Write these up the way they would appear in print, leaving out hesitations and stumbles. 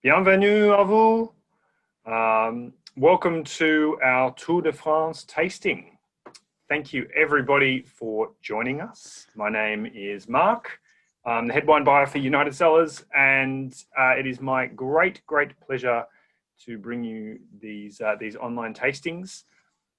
Bienvenue à vous. Welcome to our Tour de France tasting. Thank you everybody for joining us. My name is Mark. I'm the head wine buyer for United Cellars, and it is my great pleasure to bring you these online tastings.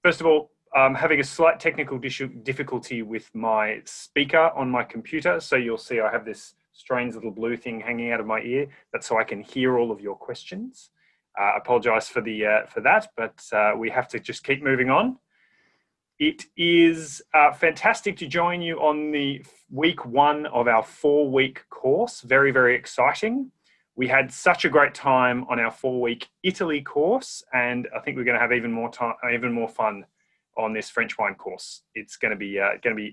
First of all, I'm having a slight technical difficulty with my speaker on my computer. So you'll see I have this strange little blue thing hanging out of my ear. That's so I can hear all of your questions. I apologize for that, but we have to just keep moving on. It is fantastic to join you on the week 1 of our 4-week course. Very exciting. We had such a great time on our 4-week Italy course, and I think we're going to have even more fun on this French wine course. It's going to be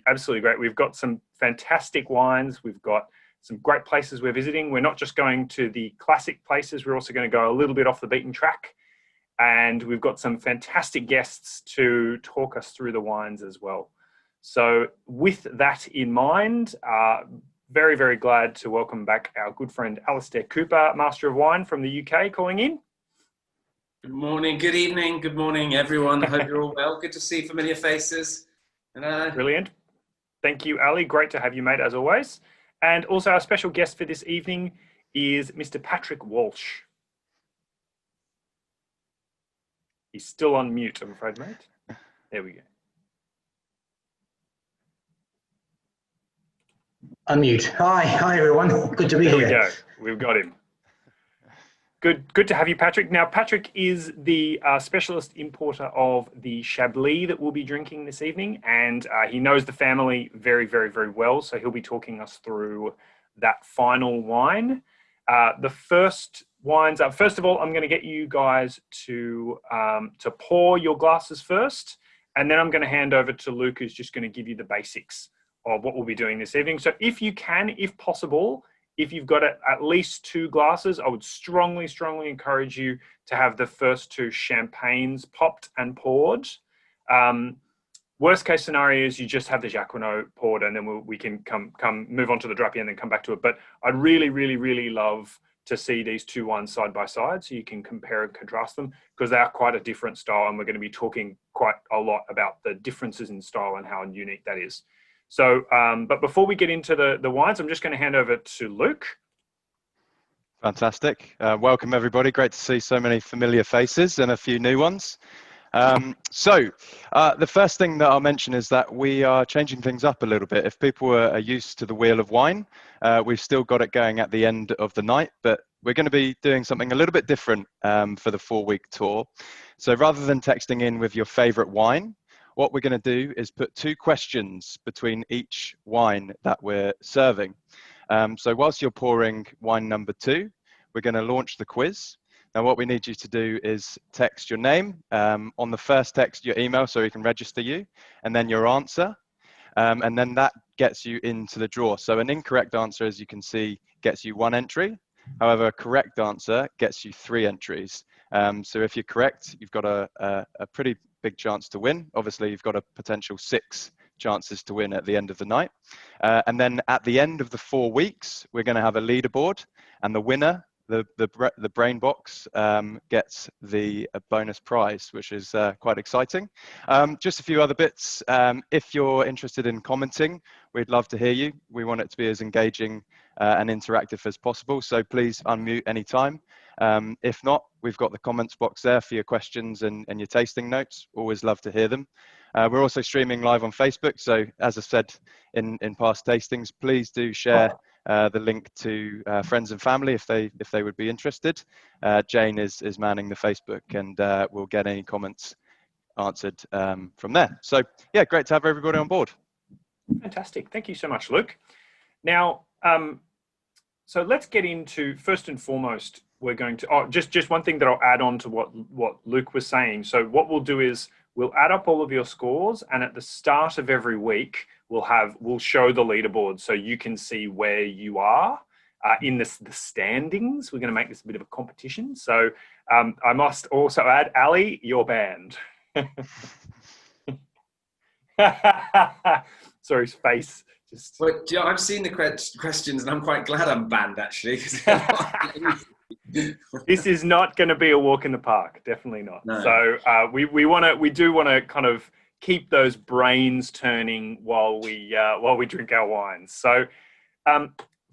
absolutely great. We've got some fantastic wines. We've got some great places we're visiting. We're not just going to the classic places. We're also going to go a little bit off the beaten track, and we've got some fantastic guests to talk us through the wines as well. So with that in mind, very glad to welcome back our good friend Alistair Cooper, Master of Wine from the UK, calling in. Good morning, good evening, good morning, everyone. I hope you're all well. Good to see familiar faces. Brilliant. Thank you, Ali. Great to have you, mate, as always. And also our special guest for this evening is Mr. Patrick Walsh. He's still on mute, I'm afraid, mate. There we go. Unmute. Hi everyone. Good to be here. There we go. We've got him. Good to have you, Patrick. Now, Patrick is the specialist importer of the Chablis that we'll be drinking this evening, and he knows the family very well, so he'll be talking us through that final wine. The first wines up. First of all, I'm going to get you guys to pour your glasses first, and then I'm going to hand over to Luke, who's just going to give you the basics of what we'll be doing this evening. So if you can, if possible, if you've got at least 2 glasses, I would strongly encourage you to have the first 2 champagnes popped and poured. Worst case scenario is you just have the Jacquinot poured, and then we can move on to the Drapier and then come back to it. But I'd really love to see these 2 wines side by side so you can compare and contrast them, because they are quite a different style, and we're going to be talking quite a lot about the differences in style and how unique that is. So, but before we get into the wines, I'm just going to hand over to Luke. Fantastic. Welcome, everybody. Great to see so many familiar faces and a few new ones. The first thing that I'll mention is that we are changing things up a little bit. If people are used to the Wheel of Wine, we've still got it going at the end of the night, but we're going to be doing something a little bit different for the 4-week tour. So rather than texting in with your favorite wine, what we're going to do is put 2 questions between each wine that we're serving. So whilst you're pouring wine number 2, we're going to launch the quiz. Now what we need you to do is text your name, on the first text your email so we can register you, and then your answer, and then that gets you into the draw. So an incorrect answer, as you can see, gets you 1 entry. However, a correct answer gets you 3 entries. So if you're correct, you've got a pretty big chance to win. Obviously, you've got a potential 6 chances to win at the end of the night. And then at the end of the 4 weeks, we're going to have a leaderboard, and the winner, the brain box, gets a bonus prize, which is quite exciting. Just a few other bits. If you're interested in commenting, we'd love to hear you. We want it to be as engaging and interactive as possible, so please unmute anytime. If not, we've got the comments box there for your questions and your tasting notes. Always love to hear them. We're also streaming live on Facebook, so as I said in past tastings, please do share the link to friends and family if they would be interested. Jane is manning the Facebook, and we'll get any comments answered from there. So yeah, great to have everybody on board. Fantastic. Thank you so much, Luke. Now, so let's get into, first and foremost, we're going to, just one thing that I'll add on to what Luke was saying. So what we'll do is we'll add up all of your scores, and at the start of every week, we'll show the leaderboard so you can see where you are in the standings. We're going to make this a bit of a competition. So I must also add, Ali, you're banned. Sorry, his face. Well, I've seen the questions, and I'm quite glad I'm banned, actually. This is not going to be a walk in the park. Definitely not. No. So we do want to kind of keep those brains turning while we drink our wines. So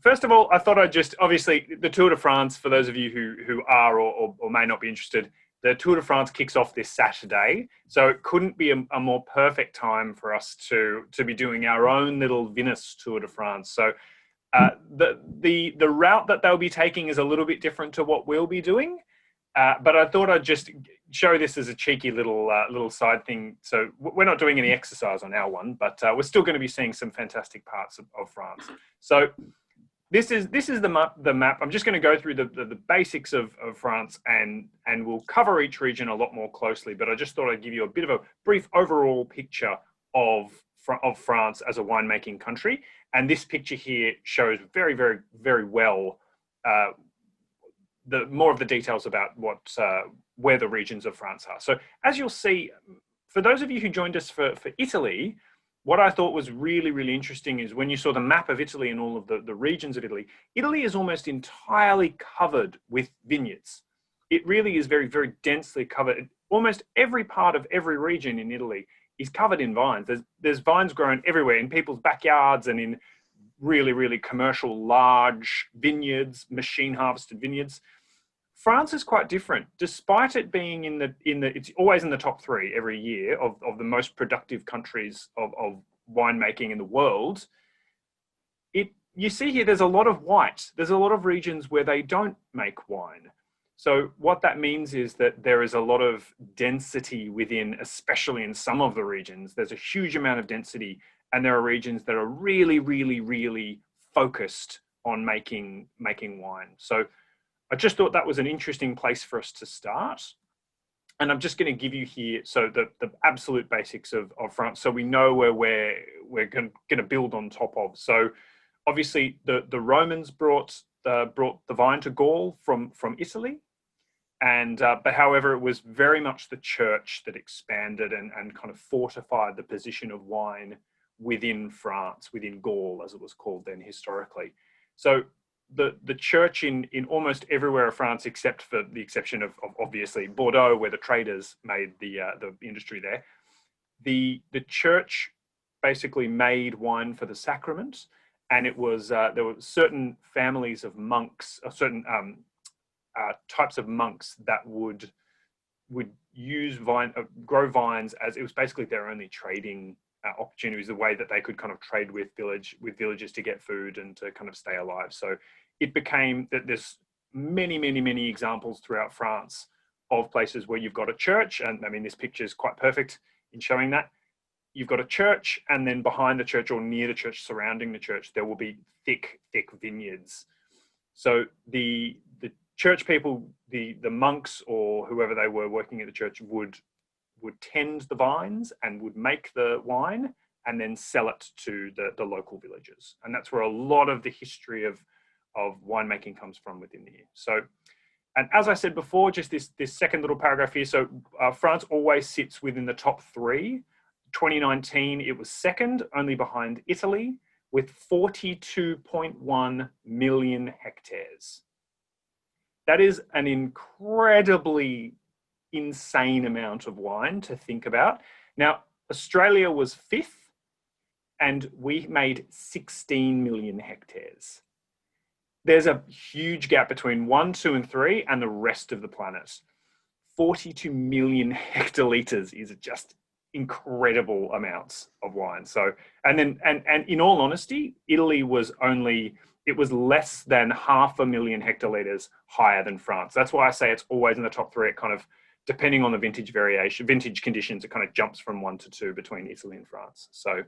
first of all, I thought I'd just, obviously, the Tour de France, for those of you who are or may not be interested, the Tour de France kicks off this Saturday. So it couldn't be a more perfect time for us to be doing our own little Venice Tour de France. So the route that they'll be taking is a little bit different to what we'll be doing. But I thought I'd just show this as a cheeky little side thing. So we're not doing any exercise on our one, but we're still going to be seeing some fantastic parts of France. So this is the map. I'm just going to go through the basics of France, and we'll cover each region a lot more closely. But I just thought I'd give you a bit of a brief overall picture of France as a winemaking country. And this picture here shows very, very, very well more of the details about where the regions of France are. So as you'll see, for those of you who joined us for Italy, what I thought was really, really interesting is when you saw the map of Italy and all of the regions of Italy, Italy is almost entirely covered with vineyards. It really is very, very densely covered. Almost every part of every region in Italy is covered in vines. There's vines grown everywhere in people's backyards and in really, really commercial, large vineyards, machine harvested vineyards. France is quite different, despite it being it's always in the top 3 every year of the most productive countries of winemaking in the world. You see here, there's a lot of white. There's a lot of regions where they don't make wine. So what that means is that there is a lot of density within, especially in some of the regions, there's a huge amount of density, and there are regions that are really, really, really focused on making wine. So I just thought that was an interesting place for us to start. And I'm just going to give you here, so the absolute basics of France, so we know where we're going to build on top of. So obviously the Romans brought the vine to Gaul from Italy. And but however, it was very much the church that expanded and kind of fortified the position of wine within France, within Gaul, as it was called then historically. So the church in almost everywhere of France, except for the exception of obviously Bordeaux, where the traders made the industry there, the church basically made wine for the sacrament, and it was there were certain families of monks, or certain types of monks that would use grow vines as it was basically their only trading opportunities, the way that they could kind of trade with villagers to get food and to kind of stay alive. So it became that there's many examples throughout France of places where you've got a church, and I mean this picture is quite perfect in showing that. You've got a church, and then behind the church or near the church, surrounding the church, there will be thick vineyards. So the church people, the monks or whoever they were working at the church would tend the vines and would make the wine and then sell it to the local villagers. And that's where a lot of the history of winemaking comes from within the year. So, and as I said before, just this second little paragraph here. So France always sits within the top 3. 2019, it was second, only behind Italy, with 42.1 million hectares. That is an incredibly insane amount of wine to think about. Now, Australia was 5th, and we made 16 million hectares. There's a huge gap between 1, 2, and 3 and the rest of the planet. 42 million hectolitres is just incredible amounts of wine. So, and in all honesty, Italy was less than 500,000 hectolitres higher than France. That's why I say it's always in the top 3. It kind of, depending on the vintage conditions, it kind of jumps from 1 to 2 between Italy and France. So,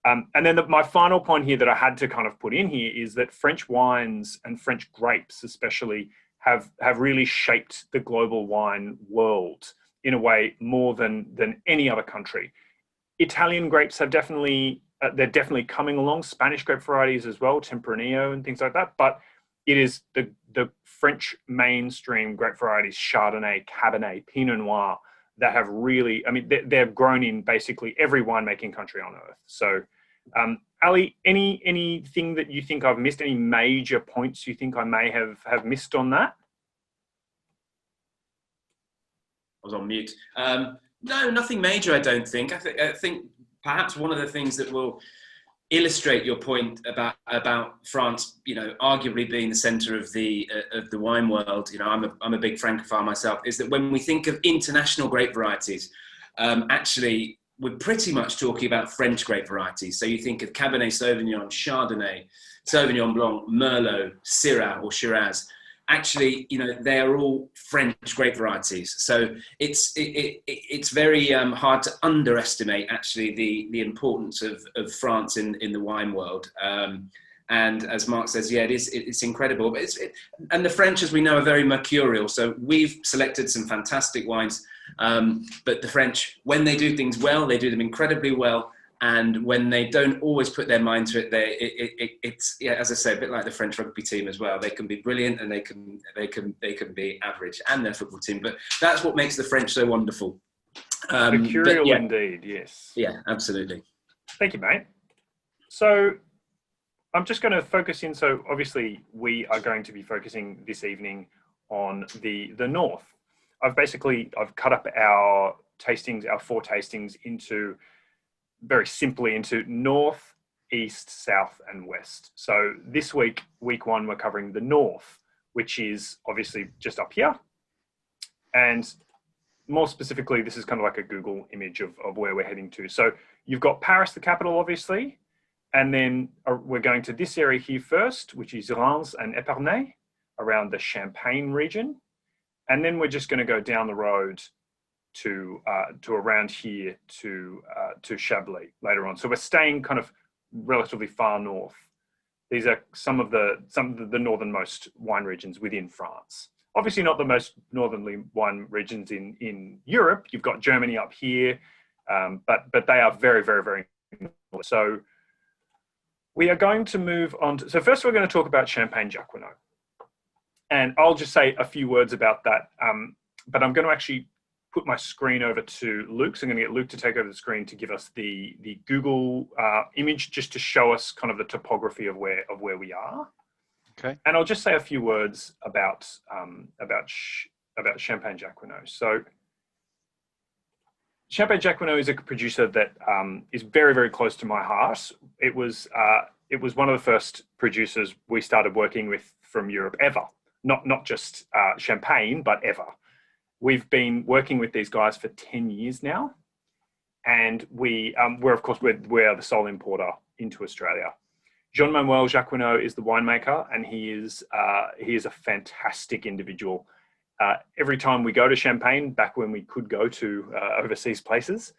and then my final point here that I had to kind of put in here is that French wines and French grapes especially have really shaped the global wine world in a way more than any other country. Italian grapes have they're definitely coming along, Spanish grape varieties as well, Tempranillo and things like that, but it is the French mainstream grape varieties, Chardonnay, Cabernet, Pinot Noir, that have really, I mean, they've grown in basically every winemaking country on earth. So, Ali, anything that you think I've missed, any major points you think I may have missed on that? was on mute. No, nothing major, I don't think. I think perhaps one of the things that will illustrate your point about France, arguably being the centre of the wine world. I'm a big Francophile myself. Is that when we think of international grape varieties, actually we're pretty much talking about French grape varieties. So you think of Cabernet Sauvignon, Chardonnay, Sauvignon Blanc, Merlot, Syrah or Shiraz. Actually, they are all French grape varieties. So it's very hard to underestimate actually the importance of France in the wine world. And as Mark says, yeah, it's incredible. But and the French, as we know, are very mercurial. So we've selected some fantastic wines. But the French, when they do things well, they do them incredibly well. And when they don't always put their mind to it, it's as I say, a bit like the French rugby team as well. They can be brilliant and they can be average, and their football team. But that's what makes the French so wonderful. Mercurial indeed, yes. Yeah, absolutely. Thank you, mate. So I'm just going to focus in. So obviously we are going to be focusing this evening on the north. I've cut up our tastings, our 4 tastings very simply into north, east, south, and west. So this week 1, we're covering the north, which is obviously just up here. And more specifically, this is kind of like a Google image of where we're heading to. So you've got Paris, the capital, obviously. And then we're going to this area here first, which is Reims and Epernay, around the Champagne region. And then we're just going to go down the road to around here to Chablis later on. So we're staying kind of relatively far north. These are some of the northernmost wine regions within France. Obviously not the most northerly wine regions in Europe. You've got Germany up here, but they are very, very, very north. So we are going to move on to, so first we're going to talk about Champagne-Jacquinot. And I'll just say a few words about that, but I'm going to actually put my screen over to Luke. So I'm going to get Luke to take over the screen to give us the Google image, just to show us kind of the topography of where we are. Okay. And I'll just say a few words about Champagne-Jacquinot. So Champagne-Jacquinot is a producer that is very, very close to my heart. It was one of the first producers we started working with from Europe ever. Not just Champagne, but ever. We've been working with these guys for 10 years now, and we're the sole importer into Australia. Jean-Manuel Jacquinot is the winemaker, and he is a fantastic individual. Every time we go to Champagne, back when we could go to overseas places,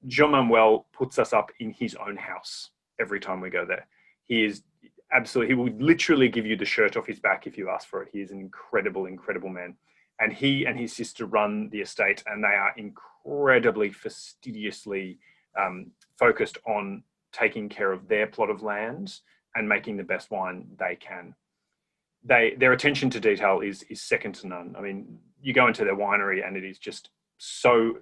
Jean-Manuel puts us up in his own house every time we go there. He will literally give you the shirt off his back if you ask for it. He is an incredible, incredible man. And he and his sister run the estate, and they are incredibly fastidiously focused on taking care of their plot of land and making the best wine they can. Their attention to detail is second to none. I mean, you go into their winery and it is just so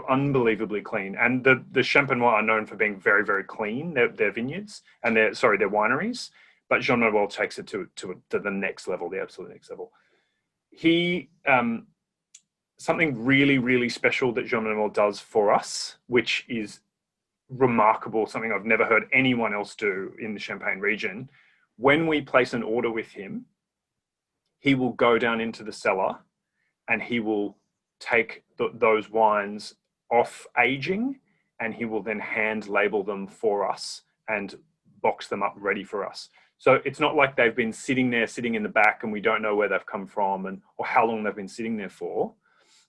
unbelievably clean. And the Champenois are known for being very, very clean, their vineyards and their wineries. But Jean-Manuel takes it to the next level, the absolute next level. Something really, really special that Jean-Manuel does for us, which is remarkable, something I've never heard anyone else do in the Champagne region. When we place an order with him, he will go down into the cellar and he will take those wines off aging, and he will then hand label them for us and box them up ready for us. So it's not like they've been sitting in the back and we don't know where they've come from or how long they've been sitting there for.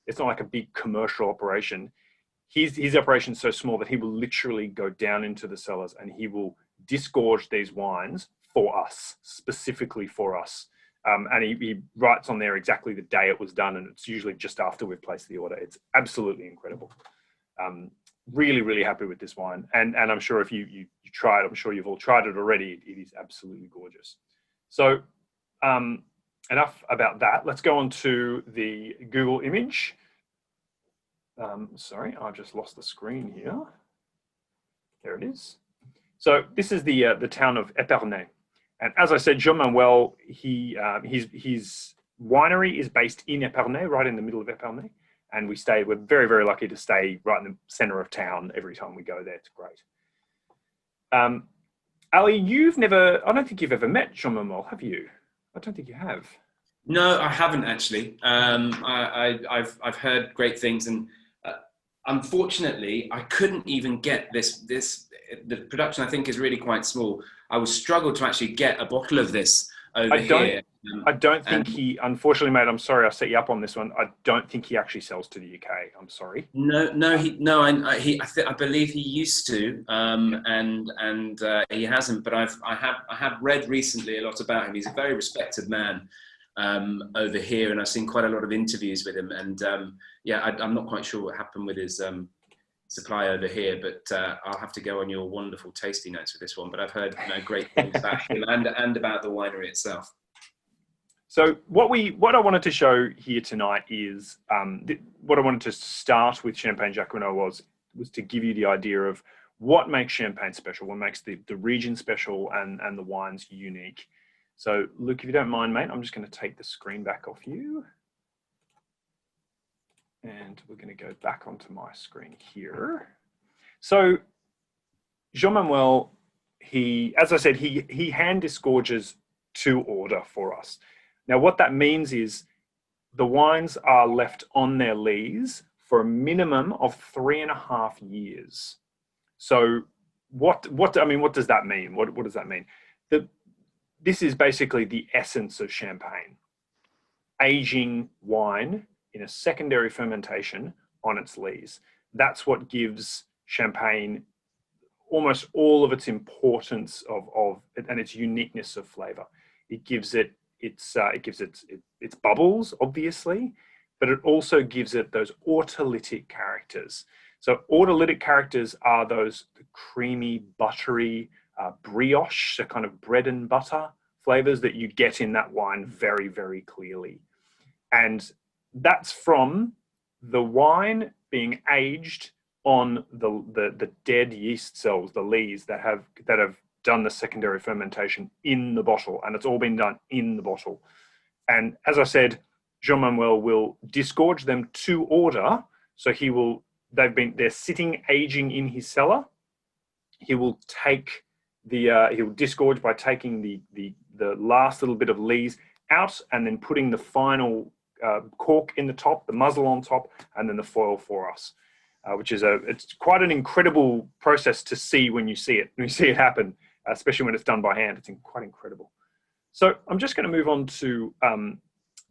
It's not like a big commercial operation. His operation is so small that he will literally go down into the cellars and he will disgorge these wines for us, specifically for us. And he writes on there exactly the day it was done, and it's usually just after we've placed the order. It's absolutely incredible. Really, really happy with this wine. And I'm sure if you try it, I'm sure you've all tried it already. It is absolutely gorgeous. So enough about that. Let's go on to the Google image. Sorry, I've just lost the screen here. There it is. So this is the town of Epernay. And as I said, Jean-Manuel, his winery is based in Epernay, right in the middle of Epernay. And we're very, very lucky to stay right in the center of town every time we go there. It's great. Ali, I don't think you've ever met Jean-Manuel, have you? I don't think you have. No, I haven't actually. I've heard great things, and unfortunately, I couldn't even get this. The production, I think, is really quite small. I would struggle to actually get a bottle of this over here. I don't think unfortunately, mate, I'm sorry, I set you up on this one. I don't think he actually sells to the UK. I'm sorry. I believe he used to, and he hasn't. But I have read recently a lot about him. He's a very respected man over here, and I've seen quite a lot of interviews with him. And I'm not quite sure what happened with his supply over here, but I'll have to go on your wonderful tasting notes for this one. But I've heard great things about him and about the winery itself. So what I wanted to show here tonight is what I wanted to start with Champagne Jacqueminot was to give you the idea of what makes Champagne special, what makes the region special and the wines unique. So Luke, if you don't mind, mate, I'm just going to take the screen back off you. And we're going to go back onto my screen here. So Jean-Manuel, as I said, he hand disgorges to order for us. Now, what that means is the wines are left on their lees for a minimum of 3.5 years. So what does that mean? What does that mean? This is basically the essence of Champagne. Aging wine in a secondary fermentation on its lees. That's what gives Champagne almost all of its importance and its uniqueness of flavor. It gives it its bubbles, obviously, but it also gives it those autolytic characters. So autolytic characters are those creamy, buttery, brioche, so kind of bread and butter flavors that you get in that wine very, very clearly. And that's from the wine being aged on the dead yeast cells, the lees that have done the secondary fermentation in the bottle, and it's all been done in the bottle. And as I said, Jean-Manuel will disgorge them to order. So they're sitting aging in his cellar. He will he'll disgorge by taking the last little bit of lees out and then putting the final cork in the top, the muzzle on top, and then the foil for us, which is it's quite an incredible process to see when you see it happen, especially when it's done by hand. It's quite incredible. So I'm just going to move on to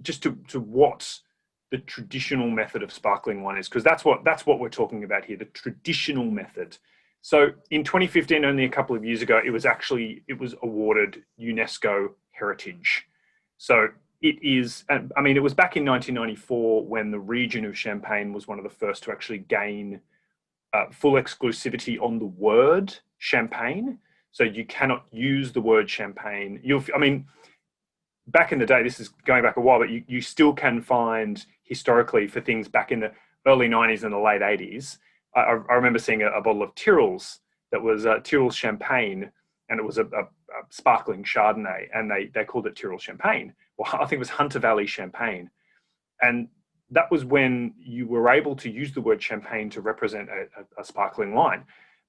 to what the traditional method of sparkling wine is, because that's what we're talking about here, the traditional method. So in 2015, only a couple of years ago, it was awarded UNESCO Heritage. So it is, it was back in 1994 when the region of Champagne was one of the first to actually gain full exclusivity on the word champagne. So you cannot use the word champagne. Back in the day, this is going back a while, but you still can find historically for things back in the early 90s and the late 80s. I remember seeing a bottle of Tyrrell's that was Tyrrell's Champagne, and it was a sparkling Chardonnay, and they called it Tyrrell Champagne. Well, I think it was Hunter Valley Champagne. And that was when you were able to use the word champagne to represent a sparkling wine.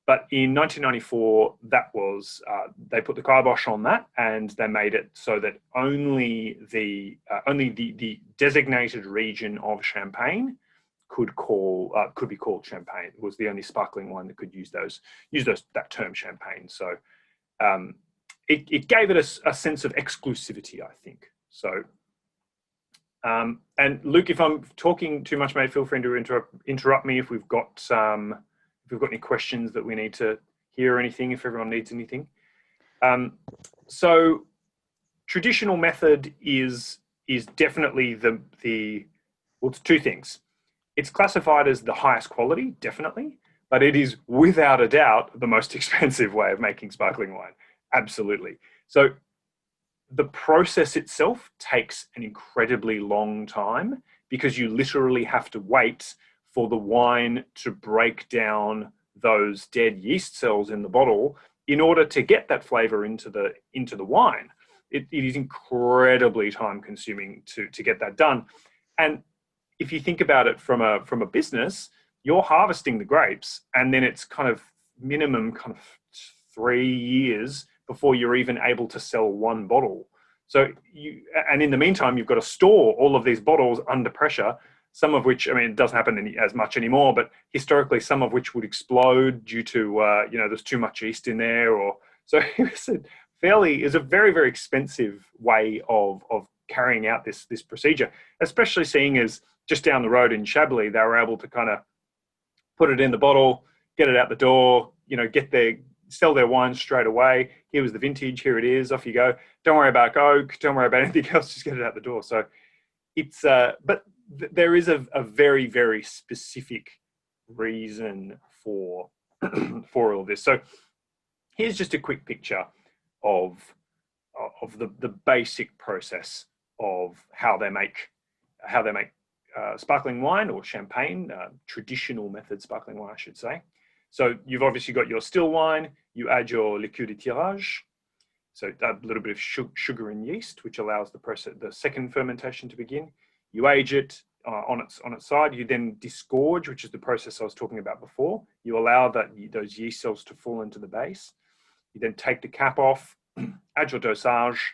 But in 1994, that was they put the kibosh on that, and they made it so that only the designated region of Champagne could be called champagne. It was the only sparkling wine that could use that term champagne. So it gave it a sense of exclusivity, I think. So and Luke, if I'm talking too much, mate, feel free to interrupt me if we've got any questions that we need to hear or anything, if everyone needs anything. So traditional method is definitely it's two things. It's classified as the highest quality, definitely, but it is without a doubt the most expensive way of making sparkling wine. Absolutely. So the process itself takes an incredibly long time because you literally have to wait for the wine to break down those dead yeast cells in the bottle in order to get that flavor into the wine. It is incredibly time consuming to get that done. And if you think about it from a business, you're harvesting the grapes, and then it's kind of minimum kind of 3 years before you're even able to sell one bottle. So and in the meantime, you've got to store all of these bottles under pressure, some of which, I mean, it doesn't happen as much anymore, but historically, some of which would explode due to, there's too much yeast in there. So it's a very, very expensive way of carrying out this procedure, especially seeing as just down the road in Chablis, they were able to kind of put it in the bottle, get it out the door, sell their wine straight away. Here was the vintage, here it is, off you go. Don't worry about oak, don't worry about anything else, just get it out the door. So it's, but there is a very, very specific reason for all of this. So here's just a quick picture of the basic process of how they make sparkling wine or champagne, traditional method sparkling wine, I should say. So you've obviously got your still wine, you add your liqueur de tirage, so a little bit of sugar and yeast, which allows the second fermentation to begin. You age it on its side. You then disgorge, which is the process I was talking about before. You allow those yeast cells to fall into the base. You then take the cap off, add your dosage,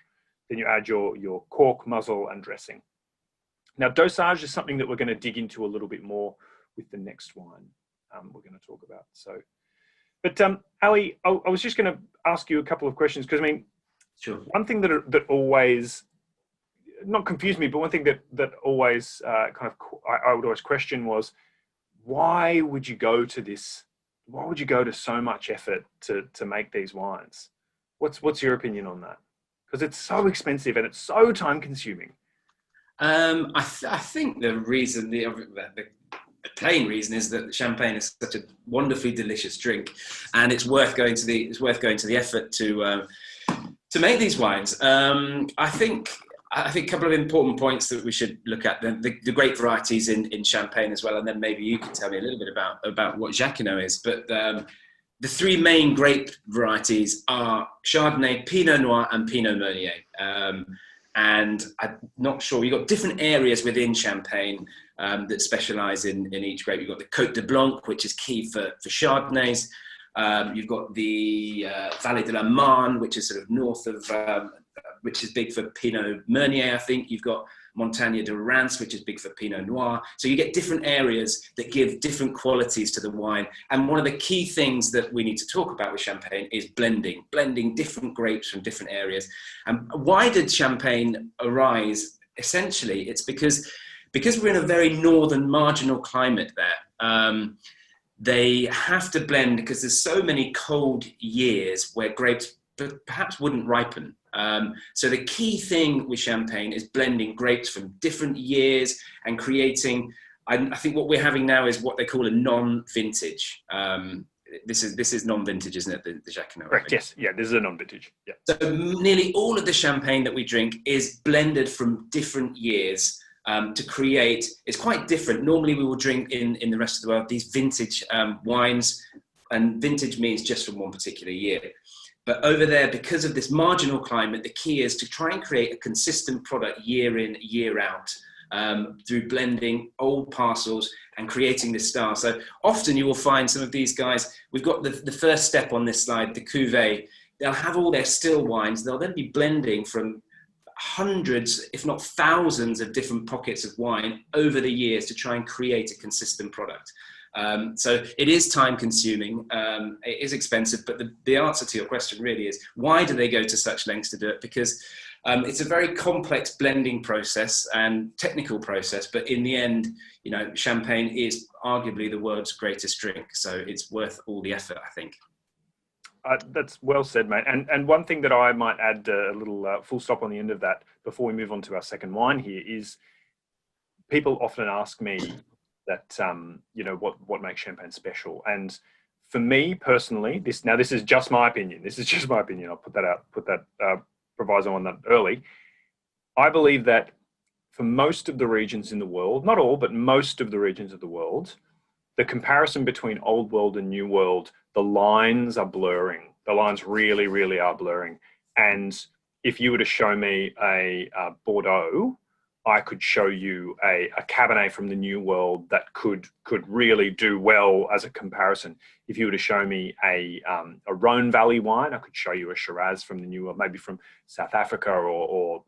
then you add your cork, muzzle, and dressing. Now, dosage is something that we're going to dig into a little bit more with the next wine we're going to talk about. So, but Ali, I was just going to ask you a couple of questions because, I mean, sure. One thing that always not confused me, but one thing that always I would always question was, why would you go to this? Why would you go to so much effort to make these wines? What's your opinion on that? Because it's so expensive and it's so time consuming. I think the reason, the plain reason, is that champagne is such a wonderfully delicious drink, and it's worth going to the effort to make these wines. I think a couple of important points that we should look at, the great varieties in Champagne as well, and then maybe you can tell me a little bit about what Jacquinot is. But the three main grape varieties are Chardonnay, Pinot Noir, and Pinot Meunier. And I'm not sure, you've got different areas within Champagne that specialise in each grape. You've got the Côte de Blanc, which is key for Chardonnays. You've got the Vallée de la Marne, which is sort of north of, which is big for Pinot Meunier, I think. You've got Montagne de Reims, which is big for Pinot Noir. So you get different areas that give different qualities to the wine. And one of the key things that we need to talk about with Champagne is blending different grapes from different areas. And why did Champagne arise? Essentially, it's because we're in a very northern marginal climate there. They have to blend because there's so many cold years where grapes perhaps wouldn't ripen. So the key thing with Champagne is blending grapes from different years and creating, I think what we're having now is what they call a non-vintage. This is non-vintage, isn't it, the Jacquinot? Correct, yes. Yeah, this is a non-vintage. Yeah. So nearly all of the Champagne that we drink is blended from different years to create, it's quite different. Normally we will drink in the rest of the world these vintage wines, and vintage means just from one particular year. But over there, because of this marginal climate, the key is to try and create a consistent product year in, year out, through blending old parcels and creating this style. So often you will find some of these guys, we've got the first step on this slide, the cuvée. They'll have all their still wines. They'll then be blending from hundreds, if not thousands, of different pockets of wine over the years to try and create a consistent product. So it is time consuming, it is expensive, but the answer to your question really is, why do they go to such lengths to do it? Because it's a very complex blending process and technical process, but in the end, Champagne is arguably the world's greatest drink. So it's worth all the effort, I think. That's well said, mate. And one thing that I might add a little full stop on the end of that before we move on to our second wine here is, people often ask me that, what makes Champagne special. And for me personally, this is just my opinion. This is just my opinion. I'll put that proviso on that early. I believe that for most of the regions in the world, not all, but most of the regions of the world, the comparison between old world and new world, the lines are blurring. The lines really, really are blurring. And if you were to show me a Bordeaux I could show you a Cabernet from the New World that could really do well as a comparison. If you were to show me a Rhone Valley wine, I could show you a Shiraz from the New World, maybe from South Africa or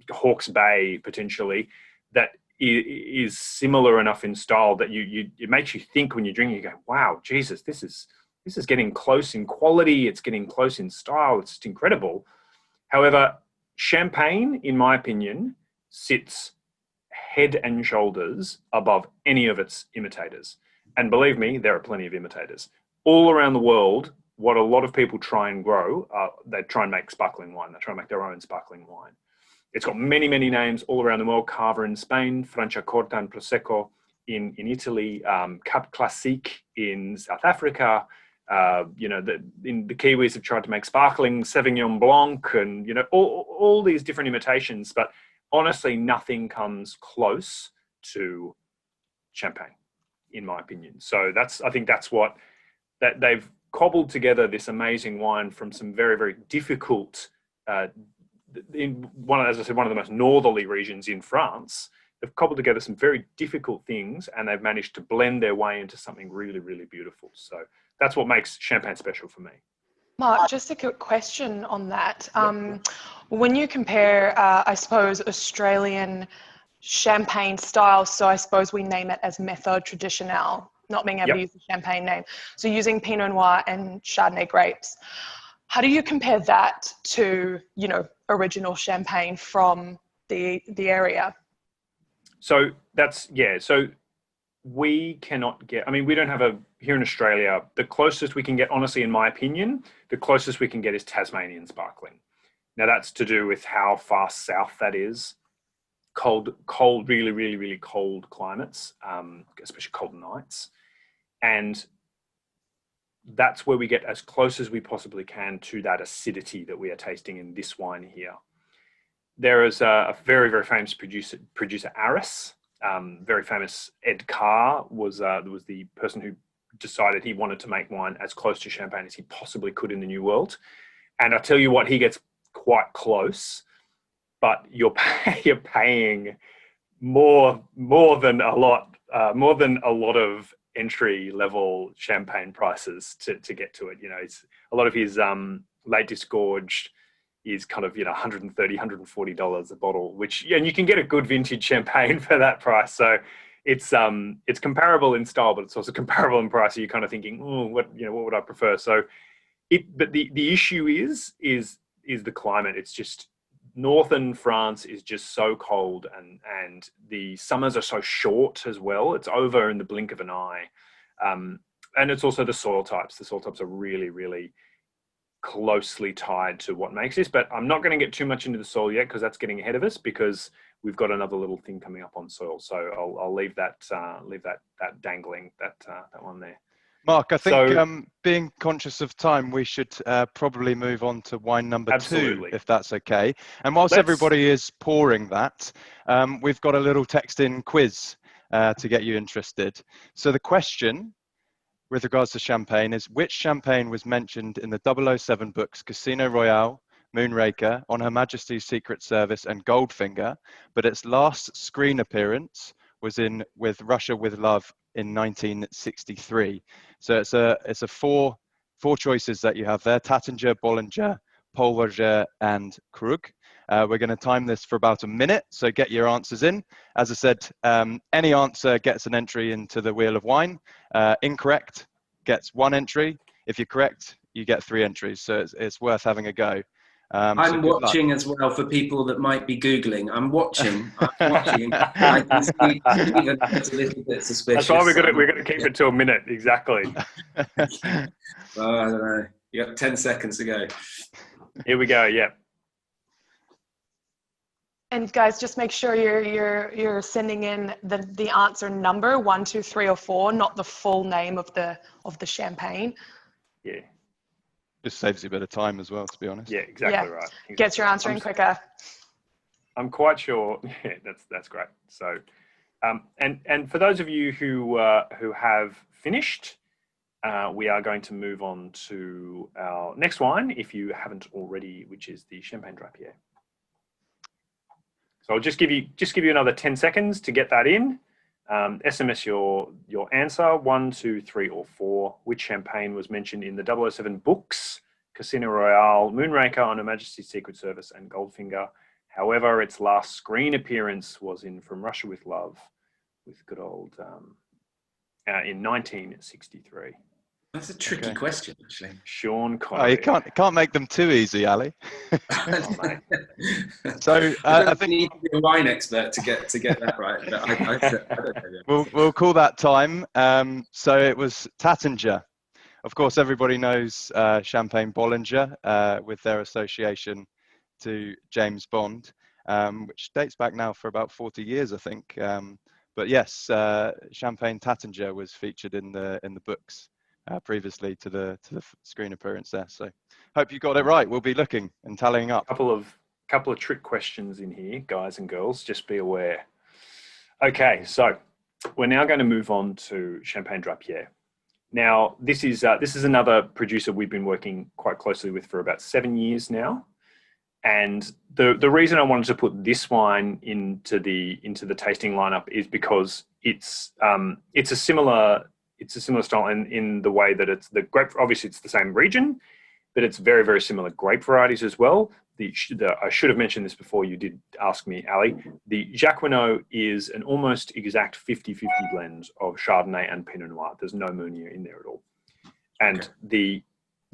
Hawke's Bay potentially, that is similar enough in style that it makes you think when you drink it, you go, wow, Jesus, this is getting close in quality, it's getting close in style, it's just incredible. However, Champagne, in my opinion, sits head and shoulders above any of its imitators. And believe me, there are plenty of imitators. All around the world, what a lot of people try and grow, they try and make sparkling wine. They try and make their own sparkling wine. It's got many, many names all around the world. Cava in Spain, Franciacorta and Prosecco in Italy, Cap Classique in South Africa. The Kiwis have tried to make sparkling Sauvignon Blanc and, all these different imitations. But honestly, nothing comes close to Champagne, in my opinion. So I think that's what they've cobbled together this amazing wine from some very, very difficult, in one of the most northerly regions in France. They've cobbled together some very difficult things, and they've managed to blend their way into something really, really beautiful. So that's what makes Champagne special for me. Mark, just a quick question on that. When you compare, I suppose, Australian champagne style, so I suppose we name it as Méthode Traditionnelle, not being able to use the champagne name. So using Pinot Noir and Chardonnay grapes. How do you compare that to, original champagne from the area? So so we cannot get, we don't have here in Australia, the closest we can get, honestly, in my opinion, the closest we can get is Tasmanian sparkling. Now that's to do with how far south that is. Cold, really, really, really cold climates, especially cold nights. And that's where we get as close as we possibly can to that acidity that we are tasting in this wine here. There is a very, very famous producer Arras. Very famous Ed Carr was the person who decided he wanted to make wine as close to Champagne as he possibly could in the New World. And I tell you what, he gets quite close, but you're paying more than a lot of entry level champagne prices to get to it. It's a lot of his late disgorged is kind of $130, $140 a bottle, and you can get a good vintage champagne for that price. So it's comparable in style, but it's also comparable in price. So you're kind of thinking, what would I prefer? So but the issue is the climate. It's just northern France is just so cold, and the summers are so short as well. It's over in the blink of an eye. And it's also the soil types. The soil types are really, really closely tied to what makes this, but I'm not going to get too much into the soil yet because that's getting ahead of us, because we've got another little thing coming up on soil. So I'll leave that dangling, that one there. Mark, I think being conscious of time, we should probably move on to wine number two, if that's okay. And whilst everybody is pouring that, we've got a little text-in quiz to get you interested. So the question with regards to champagne is, which champagne was mentioned in the 007 books Casino Royale, Moonraker, On Her Majesty's Secret Service and Goldfinger, but its last screen appearance was in With Russia With Love in 1963. So it's a four choices that you have there: Taittinger, Bollinger, Paul Roger and Krug. We're going to time this for about a minute, so get your answers in. As I said, any answer gets an entry into the Wheel of Wine. Incorrect gets one entry. If you're correct, you get 3 entries. So it's worth having a go. I'm watching as well for people that might be Googling. I'm watching. I can see Stephen gets a little bit suspicious. That's why we're going to keep it to a minute, exactly. I don't know. You got 10 seconds to go. Here we go, yeah. And guys, just make sure you're sending in the answer number 1, 2, 3, or 4, not the full name of the champagne. Yeah. Just saves you a bit of time as well, to be honest. Yeah, exactly right. Gets your answer in quicker. I'm quite sure. Yeah, that's great. So, and for those of you who have finished, we are going to move on to our next wine, if you haven't already, which is the Champagne Drapier. So I'll just give you another 10 seconds to get that in. SMS your answer, 1, 2, 3, or 4. Which champagne was mentioned in the 007 books? Casino Royale, Moonraker, On Her Majesty's Secret Service, and Goldfinger. However, its last screen appearance was in From Russia with Love, with good old in 1963. That's a tricky question, actually. Sean Oh, Connery. you can't make them too easy, Ali. Oh, mate. So I think you need to be a wine expert to get that right. But I don't know. we'll call that time. So it was Taittinger. Of course, everybody knows Champagne Bollinger with their association to James Bond, which dates back now for about 40 years, I think. But yes, Champagne Taittinger was featured in the books previously to the screen appearance there. So hope you got it right. We'll be looking and tallying up. Couple of trick questions in here, guys and girls. Just be aware. Okay, so we're now going to move on to Champagne Drapier. Now, this is another producer we've been working quite closely with for about 7 years now. And the reason I wanted to put this wine into the tasting lineup is because it's a similar style in the way that it's the grape. Obviously, it's the same region, but it's very, very similar grape varieties as well. I should have mentioned this before you did ask me, Ali. The Jacquinot is an almost exact 50-50 blend of Chardonnay and Pinot Noir. There's no Meunier in there at all. And the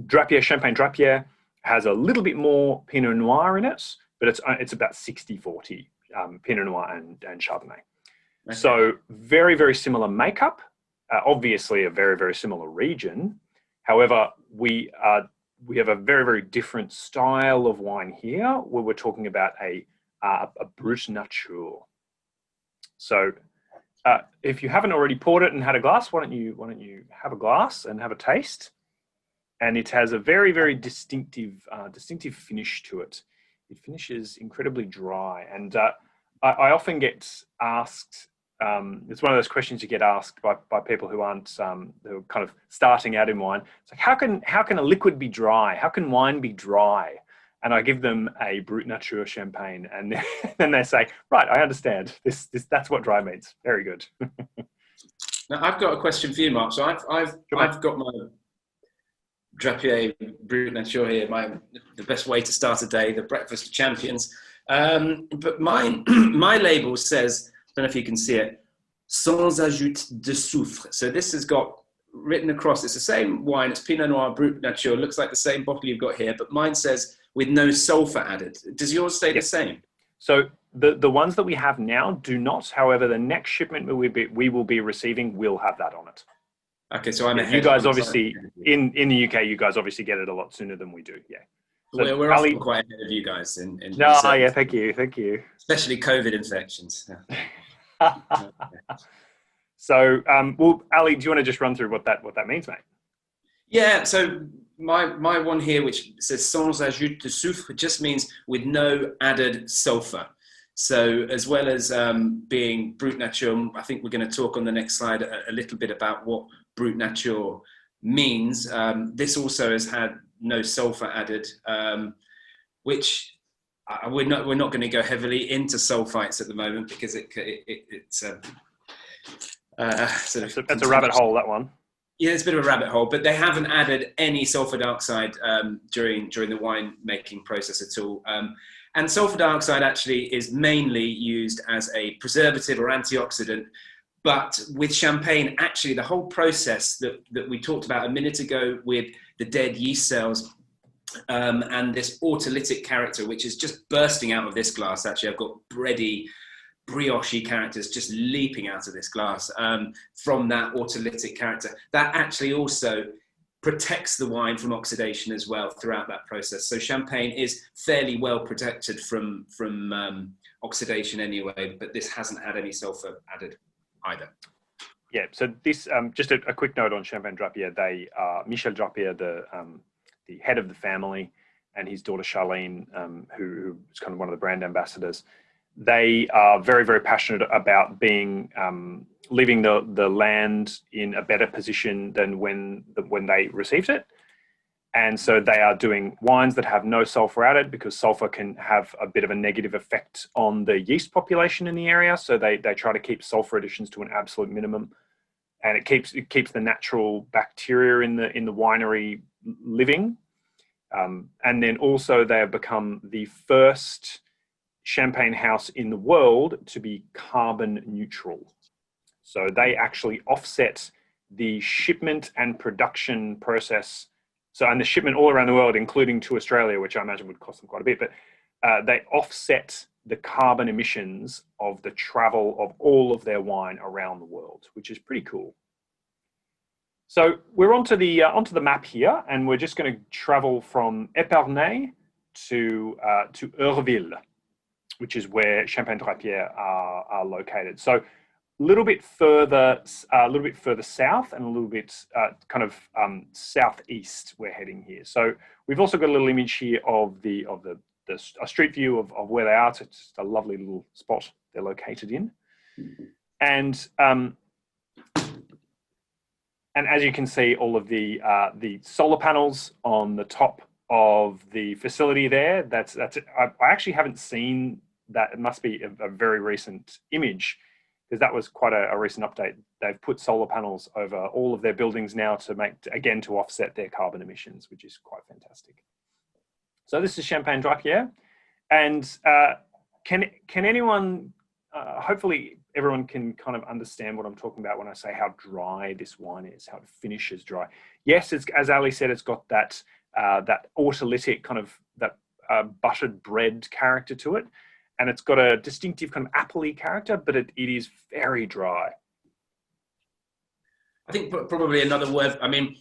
Drapier, Champagne Drapier, has a little bit more Pinot Noir in it, but it's about 60-40 Pinot Noir and Chardonnay. Okay. So very, very similar makeup. Obviously a very, very similar region. However, we have a very, very different style of wine here, where we're talking about a Brut Nature. So if you haven't already poured it and had a glass, why don't you have a glass and have a taste? And it has a very, very distinctive finish to it. It finishes incredibly dry, and I often get asked. It's one of those questions you get asked by people who aren't who are kind of starting out in wine. It's like, how can a liquid be dry? How can wine be dry? And I give them a Brut Nature champagne, and then they say, right, I understand. That's what dry means. Very good. Now I've got a question for you, Mark. So I've got my Drapier Brut Nature here, the best way to start a day, the breakfast of champions. But my label says, I don't know if you can see it, sans ajout de soufre. So this has got written across, it's the same wine, it's Pinot Noir Brut Nature, looks like the same bottle you've got here, but mine says with no sulfur added. Does yours say the same? So the ones that we have now do not. However, the next shipment we will be receiving will have that on it. Okay, so I'm ahead. You guys obviously, in the UK, you guys obviously get it a lot sooner than we do, yeah. So we're often quite ahead of you guys. Yeah, thank you. Especially COVID infections. So, Ali, do you want to just run through what that means, mate? Yeah, so my one here, which says sans ajout de soufre, just means with no added sulfur. So as well as being Brut Nature, I think we're going to talk on the next slide a little bit about what Brut Nature means. This also has had no sulfur added, which we're not going to go heavily into sulfites at the moment because it's that's a rabbit hole, that one. Yeah, it's a bit of a rabbit hole, but they haven't added any sulfur dioxide during the wine making process at all. And sulfur dioxide actually is mainly used as a preservative or antioxidant. But with champagne, actually, the whole process that we talked about a minute ago with the dead yeast cells and this autolytic character, which is just bursting out of this glass. Actually, I've got bready, brioche characters just leaping out of this glass from that autolytic character. That actually also protects the wine from oxidation as well throughout that process. So champagne is fairly well protected from oxidation anyway, but this hasn't had any sulfur added either. Yeah, so this, just a quick note on Champagne Drapier. They are Michel Drapier, the head of the family, and his daughter Charlene, who is kind of one of the brand ambassadors. They are very, very passionate about leaving the land in a better position than when they received it. And so they are doing wines that have no sulfur added, because sulfur can have a bit of a negative effect on the yeast population in the area. So they try to keep sulfur additions to an absolute minimum, and it keeps the natural bacteria in the winery living. And then also they have become the first champagne house in the world to be carbon neutral. So they actually offset the shipment and production process. So, and the shipment all around the world, including to Australia, which I imagine would cost them quite a bit, but they offset the carbon emissions of the travel of all of their wine around the world, which is pretty cool. So we're onto the map here, and we're just going to travel from Épernay to Eurville, which is where Champagne Drapier are located. So a little bit further south, and a little bit southeast. We're heading here. So we've also got a little image here of a street view of where they are. So it's just a lovely little spot they're located in, and as you can see, all of the solar panels on the top of the facility there. That's I actually haven't seen that. It must be a very recent image, because that was quite a recent update. They've put solar panels over all of their buildings now to offset their carbon emissions, which is quite fantastic. So this is Champagne Drapier, and can anyone? Hopefully everyone can kind of understand what I'm talking about when I say how dry this wine is, how it finishes dry. Yes, it's, as Ali said, it's got that autolytic kind of buttered bread character to it, and it's got a distinctive kind of appley character, but it is very dry. I think probably another word, I mean,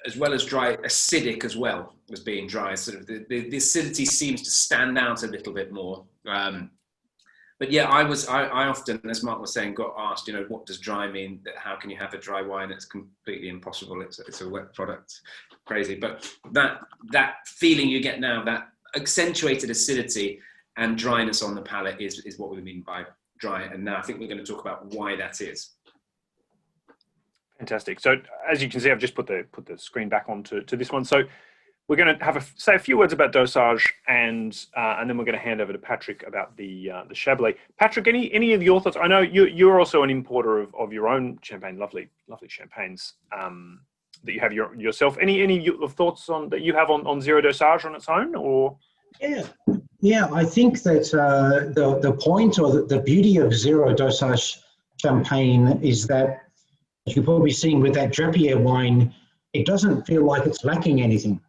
as well as dry, acidic as well as being dry. Sort of the acidity seems to stand out a little bit more. But yeah, I often, as Mark was saying, got asked, what does dry mean? How can you have a dry wine? It's completely impossible. It's a wet product. Crazy. But that feeling you get now, that accentuated acidity and dryness on the palate is what we mean by dry. And now I think we're going to talk about why that is. Fantastic. So as you can see, I've just put the screen back onto this one. So we're going to say a few words about dosage, and then we're going to hand over to Patrick about the Chablis. Patrick, any of your thoughts? I know you're also an importer of your own champagne, lovely champagnes that you have yourself. Any thoughts that you have on zero dosage on its own, or? Yeah. I think that the point or the beauty of zero dosage champagne is that, as you've probably seen with that Drapier wine, it doesn't feel like it's lacking anything.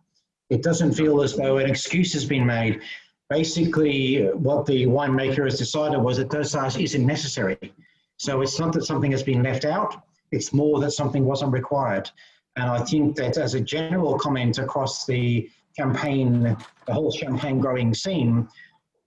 It doesn't feel as though an excuse has been made. Basically, what the winemaker has decided was that dosage isn't necessary. So it's not that something has been left out, it's more that something wasn't required. And I think that as a general comment across the whole champagne growing scene,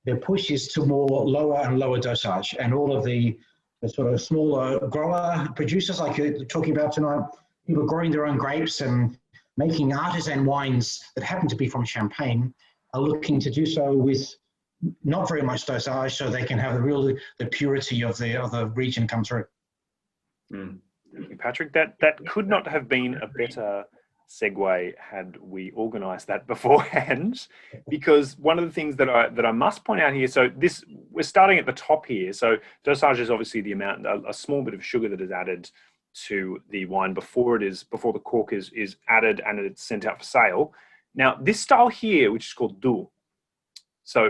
the push is to more lower and lower dosage. And all of the sort of smaller grower producers, like you're talking about tonight, people growing their own grapes and making artisan wines that happen to be from Champagne, are looking to do so with not very much dosage, so they can have the purity of the region come through. Thank you, Patrick. That could not have been a better segue had we organised that beforehand, because one of the things that I must point out here. So we're starting at the top here. So dosage is obviously the amount, a small bit of sugar that is added to the wine before the cork is added and it's sent out for sale. Now this style here, which is called doux,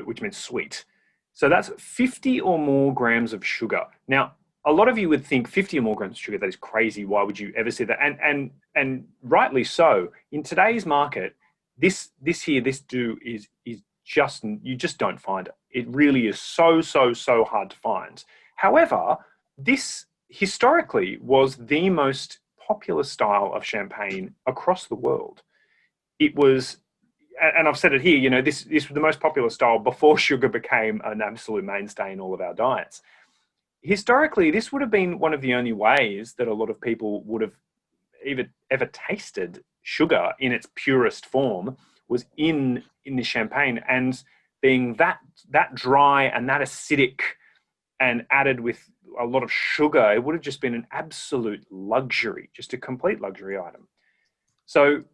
which means sweet, so that's 50 or more grams of sugar. Now a lot of you would think 50 or more grams of sugar, that is crazy. Why would you ever say that? And rightly so. In today's market, this doux is just, you just don't find it. It really is so hard to find. However, this historically was the most popular style of champagne across the world. It was, and I've said it here, this was the most popular style before sugar became an absolute mainstay in all of our diets. Historically, this would have been one of the only ways that a lot of people would have ever tasted sugar in its purest form, was in the champagne, and being that dry and that acidic and added with a lot of sugar, it would have just been an absolute luxury, just a complete luxury item. So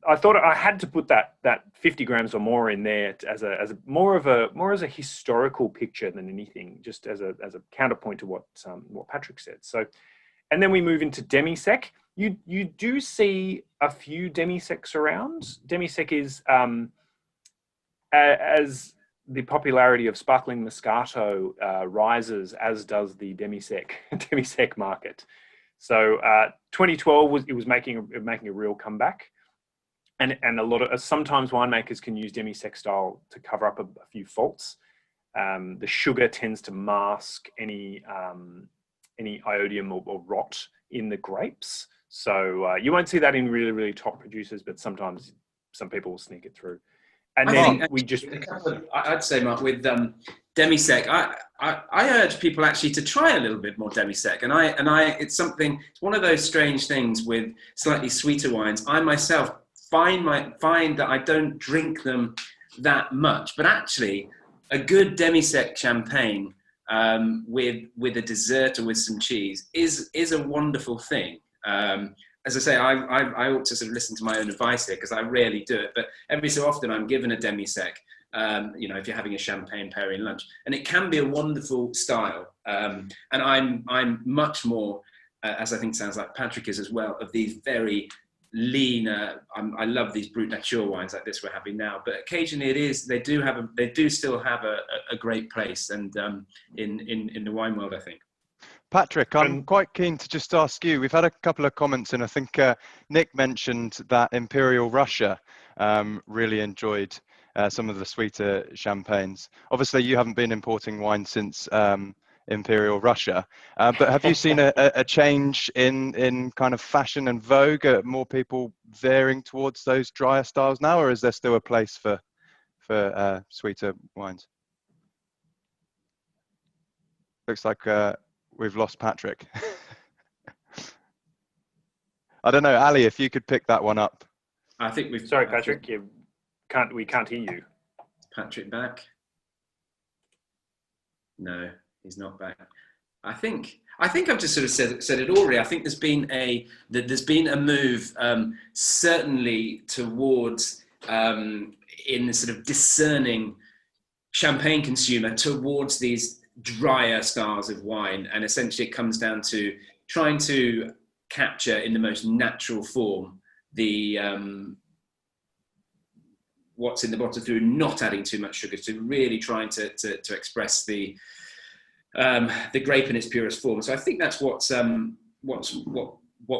I thought I had to put that 50 grams or more in there as a more as a historical picture than anything, just as a counterpoint to what Patrick said. So, and then we move into demi-sec. You do see a few demi-secs around. Demi-sec is as the popularity of sparkling Moscato rises, as does the demi-sec market. So 2012 was making a real comeback. And sometimes winemakers can use demi-sec style to cover up a few faults. The sugar tends to mask any iodium or rot in the grapes. So you won't see that in really, really top producers, but sometimes some people will sneak it through. And I'd say, Mark, with demi-sec, I urge people actually to try a little bit more demi-sec. And it's one of those strange things with slightly sweeter wines. I myself find that I don't drink them that much, but actually a good demi-sec champagne with a dessert or with some cheese is a wonderful thing. As I say, I ought to sort of listen to my own advice here, because I rarely do it, but every so often I'm given a demi-sec, if you're having a champagne pairing lunch, and it can be a wonderful style. And I'm much more, as I think sounds like Patrick is as well, of these very lean. I love these Brut Nature wines like this we're having now, but occasionally they do still have a great place, and in the wine world, I think. Patrick, I'm quite keen to just ask you, we've had a couple of comments, and I think Nick mentioned that Imperial Russia really enjoyed some of the sweeter champagnes. Obviously, you haven't been importing wine since Imperial Russia, but have you seen a change in kind of fashion and vogue? Are more people veering towards those drier styles now, or is there still a place for sweeter wines? Looks like we've lost Patrick. I don't know, Ali, if you could pick that one up. I think we've. Sorry, Patrick, we can't hear you. Patrick back? No, he's not back. I think I've just sort of said it already. I think there's been a move, certainly towards in the sort of discerning champagne consumer towards these drier styles of wine, and essentially it comes down to trying to capture in the most natural form the what's in the bottle through not adding too much sugar, to really trying to express the grape in its purest form. So I think that's what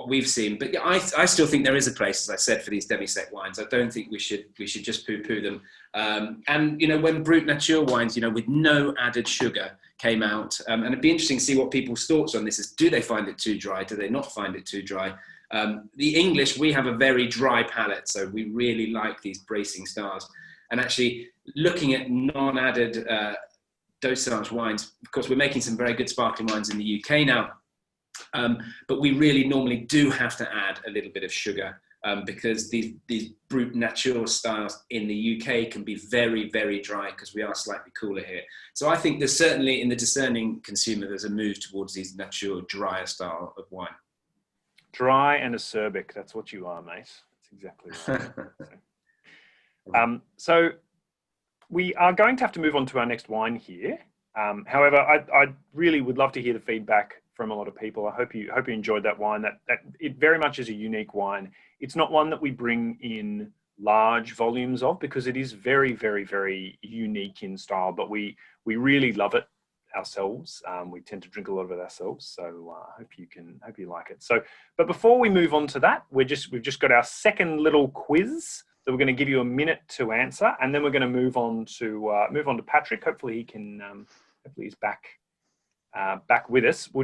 we've seen. But yeah, I still think there is a place, as I said, for these demi-sec wines. I don't think we should just poo-poo them. And when Brut Nature wines, with no added sugar came out, and it'd be interesting to see what people's thoughts on this is. Do they find it too dry? Do they not find it too dry? The English, we have a very dry palate, so we really like these bracing styles. And actually, looking at non-added dosage wines, of course, we're making some very good sparkling wines in the UK now. But we really normally do have to add a little bit of sugar, because these Brut Nature styles in the UK can be very, very dry, because we are slightly cooler here. So I think there's certainly, in the discerning consumer, there's a move towards these Nature drier style of wine. Dry and acerbic, that's what you are, mate. That's exactly right. So we are going to have to move on to our next wine here. However, I really would love to hear the feedback from a lot of people. I hope you enjoyed that wine. That it very much is a unique wine. It's not one that we bring in large volumes of, because it is very, very, very unique in style, but we really love it ourselves. We tend to drink a lot of it ourselves, so I hope you like it. So, but before we move on to that, we've just got our second little quiz that we're going to give you a minute to answer, and then we're going to move on to Patrick. Hopefully he can. Hopefully he's back with us. We're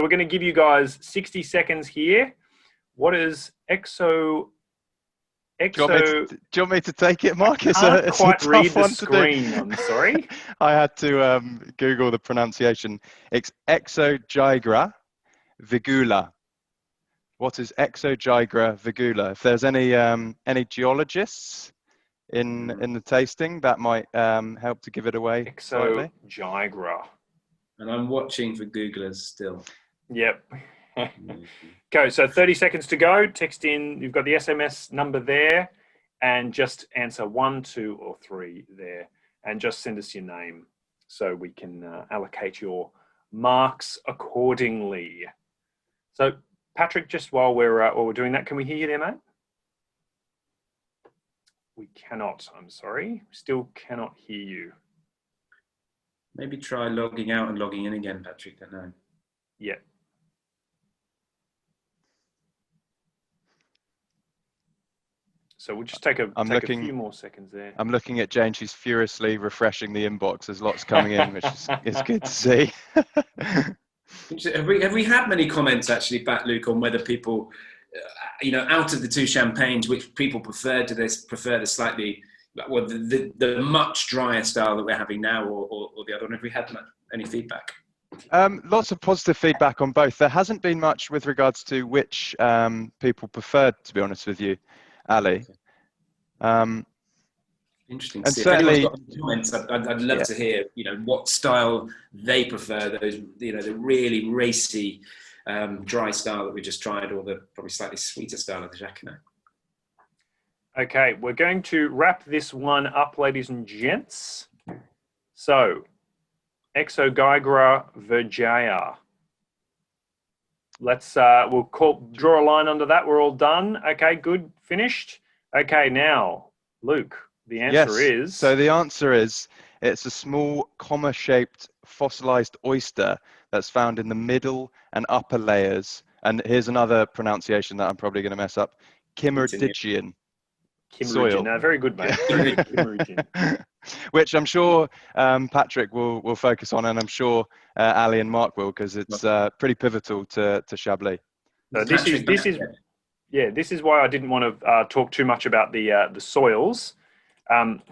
going to give you guys 60 seconds here. What is exo? Do you want me to take it, Mark? It's quite read the screen. I'm sorry. I had to Google the pronunciation. It's Exogygra vigula. What is Exogygra vigula? If there's any geologists in the tasting, that might help to give it away. Exogygra. And I'm watching for Googlers still. Yep. Okay, so 30 seconds to go. Text in, you've got the SMS number there, and just answer 1, 2, or 3 there, and just send us your name so we can allocate your marks accordingly. So, Patrick, just while we're doing that, can we hear you there, mate? We cannot, I'm sorry. Still cannot hear you. Maybe try logging out and logging in again, Patrick. Don't know. Yeah. So we'll just take a few more seconds there. I'm looking at Jane. She's furiously refreshing the inbox. There's lots coming in, which is good to see. Have we had many comments actually back, Luke, on whether people, out of the two champagnes, which people prefer? Do they prefer the slightly, well, the much drier style that we're having now, or the other one? Have we had any feedback? Lots of positive feedback on both. There hasn't been much with regards to which people preferred, to be honest with you, Ali. Interesting. And See, certainly, if anyone's got comments, I'd love to hear, what style they prefer. Those, the really racy, dry style that we just tried, or the probably slightly sweeter style of the Jacqueminot. Okay, we're going to wrap this one up, ladies and gents. So, Exogygra virgea. Let's we'll draw a line under that. We're all done. Okay, good, finished. Okay, now, Luke, the answer is. So the answer is it's a small comma-shaped fossilized oyster that's found in the middle and upper layers. And here's another pronunciation that I'm probably going to mess up: Kimmeridgian. Soil. No, very good, mate. Kimmeridgian. Which I'm sure Patrick will focus on, and I'm sure Ali and Mark will, because it's pretty pivotal to Chablis. So this is why I didn't want to talk too much about the soils,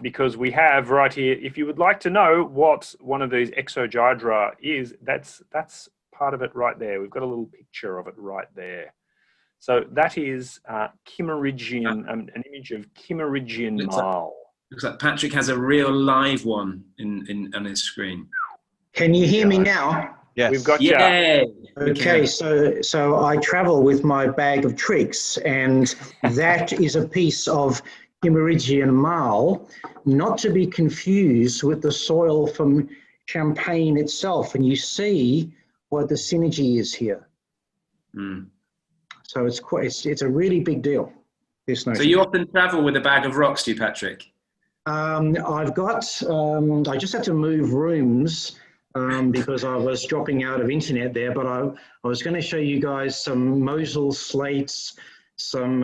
because we have right here. If you would like to know what one of these Exogygra is, that's part of it right there. We've got a little picture of it right there. So that is Kimmeridgian, an image of Kimmeridgian Marl. Looks like Patrick has a real live one on his screen. Can you hear me now? Yes. We've got you. Okay, so I travel with my bag of tricks, and that is a piece of Kimmeridgian Marl, not to be confused with the soil from Champagne itself. And you see what the synergy is here. Mm. So it's a really big deal. So you often travel with a bag of rocks, do you, Patrick? I've got. I just had to move rooms because I was dropping out of internet there. But I was going to show you guys some Mosel slates, some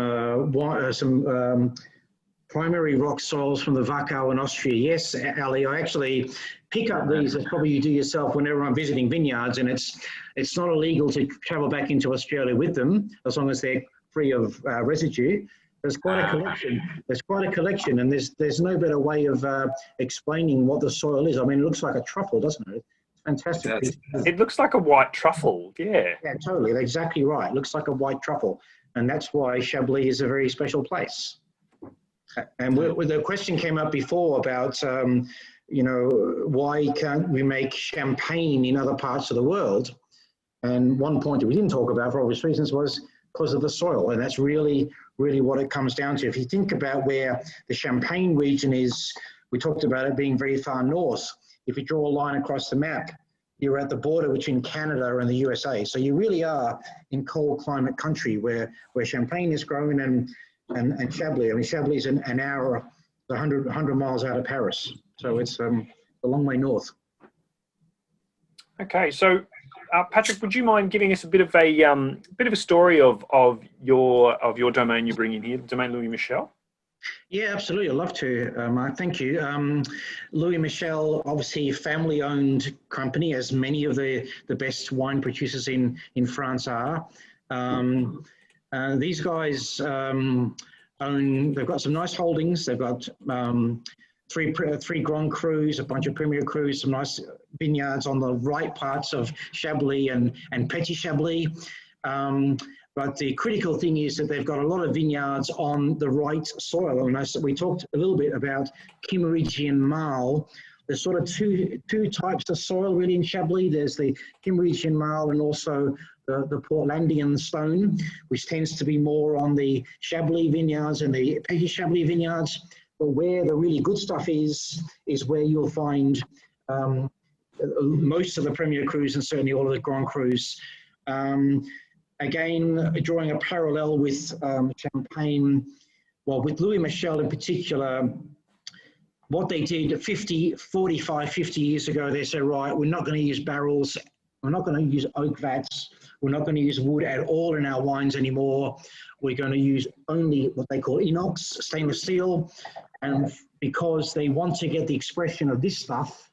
primary rock soils from the Wachau in Austria. Yes, Ali, I actually pick up these, as probably you do yourself, whenever I'm visiting vineyards, and it's not illegal to travel back into Australia with them as long as they're free of residue. There's quite a collection. And there's no better way of explaining what the soil is. I mean, it looks like a truffle, doesn't it? It's fantastic. It looks like a white truffle, yeah. Yeah, totally. That's exactly right. It looks like a white truffle. And that's why Chablis is a very special place. And the question came up before about, why can't we make champagne in other parts of the world? And one point that we didn't talk about for obvious reasons was because of the soil. And that's really what it comes down to. If you think about where the Champagne region is, we talked about it being very far north. If you draw a line across the map, you're at the border between Canada and the USA. So you really are in cold climate country where Champagne is growing and Chablis. I mean, Chablis is an hour, 100 miles out of Paris. So it's a long way north. Okay, so Patrick, would you mind giving us a bit of a story of your domain you bring in here, Domaine Louis Michel? Yeah, absolutely. I'd love to, Mark. Thank you. Louis Michel, obviously a family-owned company, as many of the best wine producers in France are. These guys they've got some nice holdings. They've got three Grand Crus, a bunch of Premier Crus, some nice vineyards on the right parts of Chablis and Petit Chablis. But the critical thing is that they've got a lot of vineyards on the right soil. And we talked a little bit about Kimmeridgian Marl there's sort of two types of soil really in Chablis. There's the Kimmeridgian marl and also the Portlandian stone, which tends to be more on the Chablis vineyards and the Petit Chablis vineyards. But where the really good stuff is where you'll find most of the Premier Crus and certainly all of the Grand Crus. Again, drawing a parallel with Champagne, well, with Louis Michel in particular, what they did 50 years ago, they said, right, we're not going to use barrels, we're not going to use oak vats, we're not going to use wood at all in our wines anymore. We're going to use only what they call inox, stainless steel, and because they want to get the expression of this stuff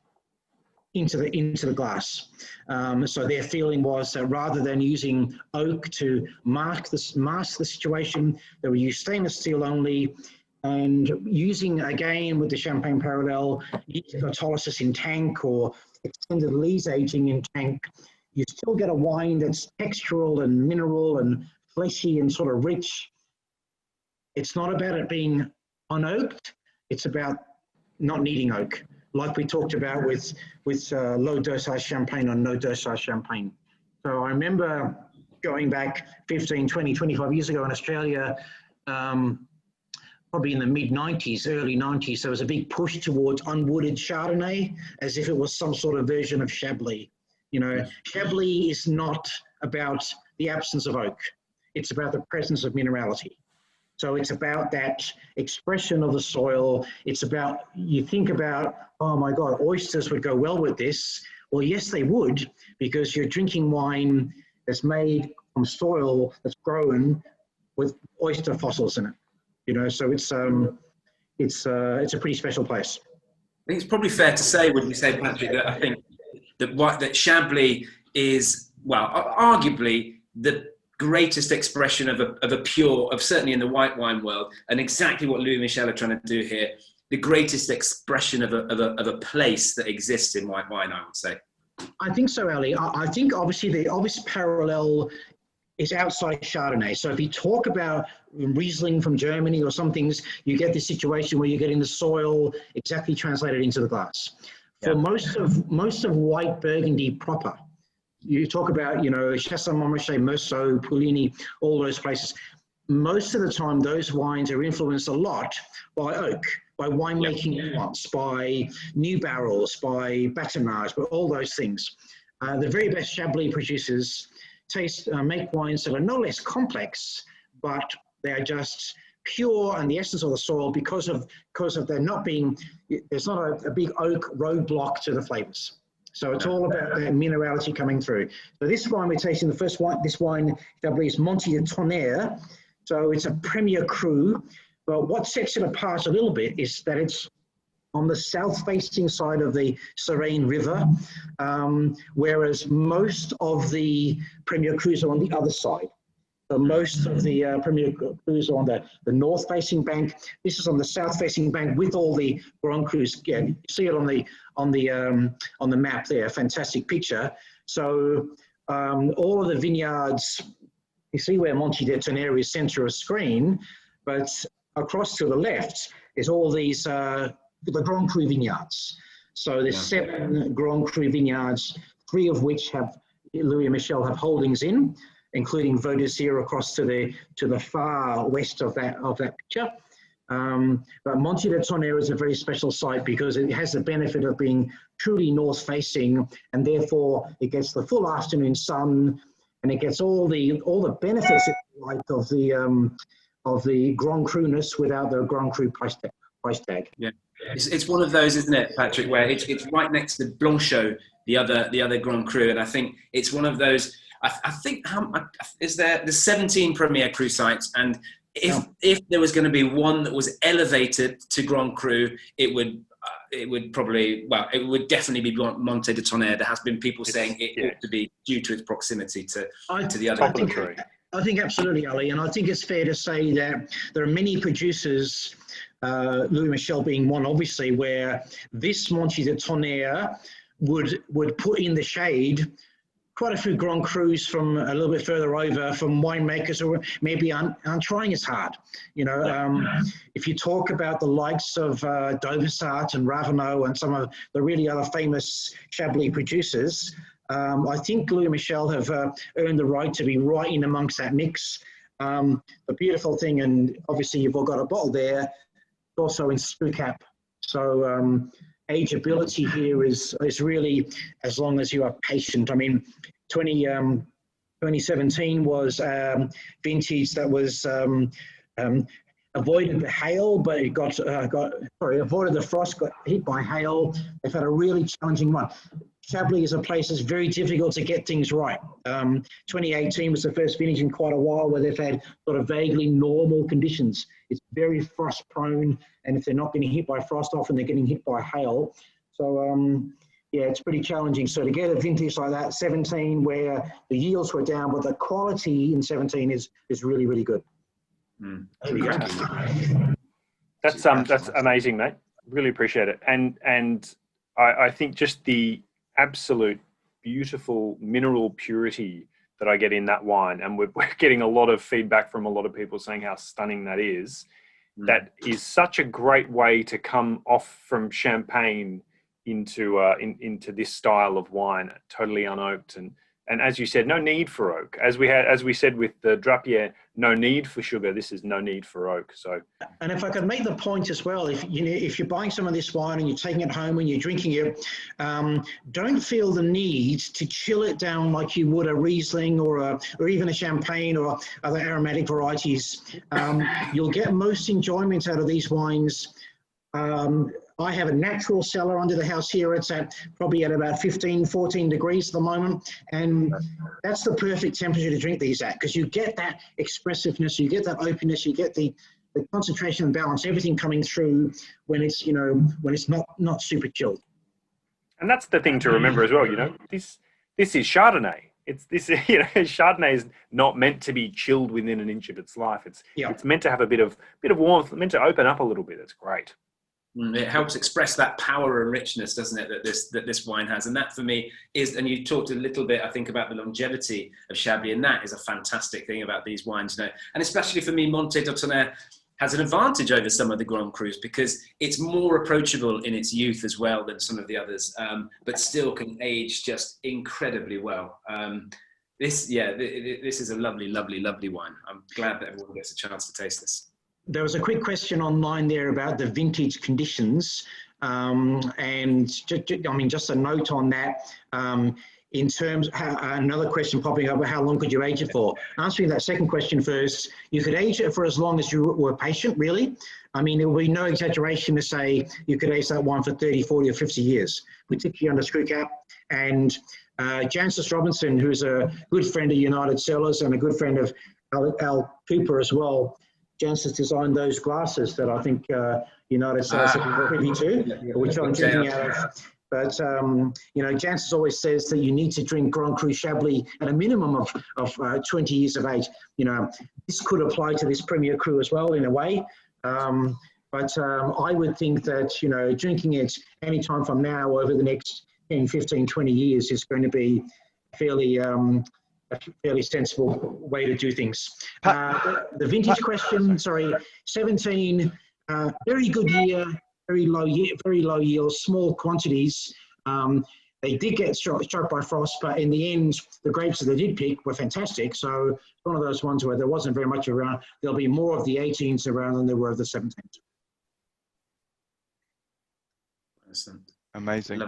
into the glass. So their feeling was that rather than using oak to mask the situation, they would use stainless steel only, and using, again, with the Champagne parallel, using autolysis in tank or extended lees aging in tank, you still get a wine that's textural and mineral and fleshy and sort of rich. It's not about it being unoaked, it's about not needing oak, like we talked about with low dosage Champagne or no dosage Champagne. So I remember going back 15, 20, 25 years ago in Australia, probably in the mid-90s, early 90s, there was a big push towards unwooded Chardonnay, as if it was some sort of version of Chablis. You know, Chablis is not about the absence of oak. It's about the presence of minerality. So it's about that expression of the soil. It's about, you think about, oh my God, oysters would go well with this. Well, yes, they would, because you're drinking wine that's made from soil that's grown with oyster fossils in it. You know, so it's a pretty special place. I think it's probably fair to say, would you say, Patrick, that I think that Chablis is, well, arguably the greatest expression of a pure, of certainly in the white wine world, and exactly what Louis Michel are trying to do here, the greatest expression of a place that exists in white wine, I would say. I think so, Ali. I think obviously the obvious parallel is outside Chardonnay. So if you talk about Riesling from Germany or some things, you get this situation where you're getting the soil exactly translated into the glass. For most of white Burgundy proper, you talk about, you know, Chassagne-Montrachet, Meursault, Puligny, all those places. Most of the time, those wines are influenced a lot by oak, by winemaking nuance, by new barrels, by batonnage, by all those things. The very best Chablis producers make wines that are no less complex, but they are just pure and the essence of the soil because of there not being, there's not a big oak roadblock to the flavors. So it's all about that minerality coming through. So this wine we're tasting, the first wine, this wine Chablis is Monty de Tonnerre. So it's a Premier Cru, but what sets it apart a little bit is that it's on the south-facing side of the Sereine River, whereas most of the Premier Crus are on the other side. So most of the Premier Crus are on the north-facing bank. This is on the south-facing bank with all the Grand Crus. Yeah, you see it on the map there. Fantastic picture. So all of the vineyards, you see where Monty de Tonnerre is center of screen, but across to the left is all these the Grand Cru vineyards. So there's 7 Grand Cru vineyards, 3 of which have Louis Michel have holdings in, including Vaux d'Azur across to the far west of that picture. But Monty de Tonnerre is a very special site because it has the benefit of being truly north-facing, and therefore it gets the full afternoon sun, and it gets all the benefits of the Grand Cru-ness without the Grand Cru price tag. Yeah. It's one of those, isn't it, Patrick, where it's right next to Blanchot, the other Grand Cru, and I think it's one of those. I think there's 17 Premier Cru sites, and if there was going to be one that was elevated to Grand Cru, it would definitely be Monty de Tonnerre. There has been people saying it ought to be due to its proximity to the other. I think absolutely, Ali, and I think it's fair to say that there are many producers, Louis Michel being one, obviously, where this Monty de Tonnerre would put in the shade quite a few Grand Crus from a little bit further over from winemakers who maybe aren't trying as hard. You know, if you talk about the likes of Dauvissat and Raveneau and some of the really other famous Chablis producers, I think Louis Michel have earned the right to be right in amongst that mix. The beautiful thing, and obviously you've all got a bottle there, also in screw cap. So ageability here is really as long as you are patient. I mean, 2017 was vintage that was avoided the hail, but it avoided the frost, got hit by hail. They've had a really challenging run. Chablis is a place that's very difficult to get things right. 2018 was the first vintage in quite a while where they've had sort of vaguely normal conditions. It's very frost prone, and if they're not getting hit by frost, often they're getting hit by hail. So yeah, it's pretty challenging. So to get a vintage like that, 17, where the yields were down, but the quality in 17 is really, really good. That's amazing, mate. Really appreciate it. And I think just the absolute beautiful mineral purity that I get in that wine, and we're getting a lot of feedback from a lot of people saying how stunning that is. That is such a great way to come off from champagne into this style of wine, totally unoaked, and as you said, no need for oak. As we said with the Drapier, no need for sugar. This is no need for oak. So, and if I could make the point as well, if you're buying some of this wine and you're taking it home and you're drinking it, don't feel the need to chill it down like you would a Riesling or even a Champagne or other aromatic varieties. You'll get most enjoyment out of these wines. I have a natural cellar under the house here. It's probably at about 15, 14 degrees at the moment. And that's the perfect temperature to drink these at, because you get that expressiveness, you get that openness, you get the concentration and balance, everything coming through when it's, when it's not super chilled. And that's the thing to remember as well, this is Chardonnay. Chardonnay is not meant to be chilled within an inch of its life. It's meant to have a bit of warmth, meant to open up a little bit. It's great. It helps express that power and richness, doesn't it, that this wine has? And that for me is, and you talked a little bit, I think, about the longevity of Chablis, and that is a fantastic thing about these wines. And especially for me, Monte de Tonnerre has an advantage over some of the Grand Crus because it's more approachable in its youth as well than some of the others, but still can age just incredibly well. This is a lovely, lovely, lovely wine. I'm glad that everyone gets a chance to taste this. There was a quick question online there about the vintage conditions, and just a note on that. In terms, another question popping up: how long could you age it for? Answering that second question first, you could age it for as long as you were patient. Really, I mean, there will be no exaggeration to say you could age that wine for 30, 40, or 50 years, particularly under screw cap. And Jancis Robinson, who's a good friend of United Cellars and a good friend of Al Cooper as well. Jancis designed those glasses that I think United Cellars are privy to, which I'm drinking out of. But, Jancis always says that you need to drink Grand Cru Chablis at a minimum of 20 years of age. This could apply to this Premier Cru as well in a way. But I would think that, drinking it any time from now over the next 10, 15, 20 years is going to be a fairly sensible way to do things. The vintage question, 17, very good year, very low yield, small quantities. They did get struck by frost, but in the end, the grapes that they did pick were fantastic. So it's one of those ones where there wasn't very much around. There'll be more of the 18s around than there were of the 17s. Amazing.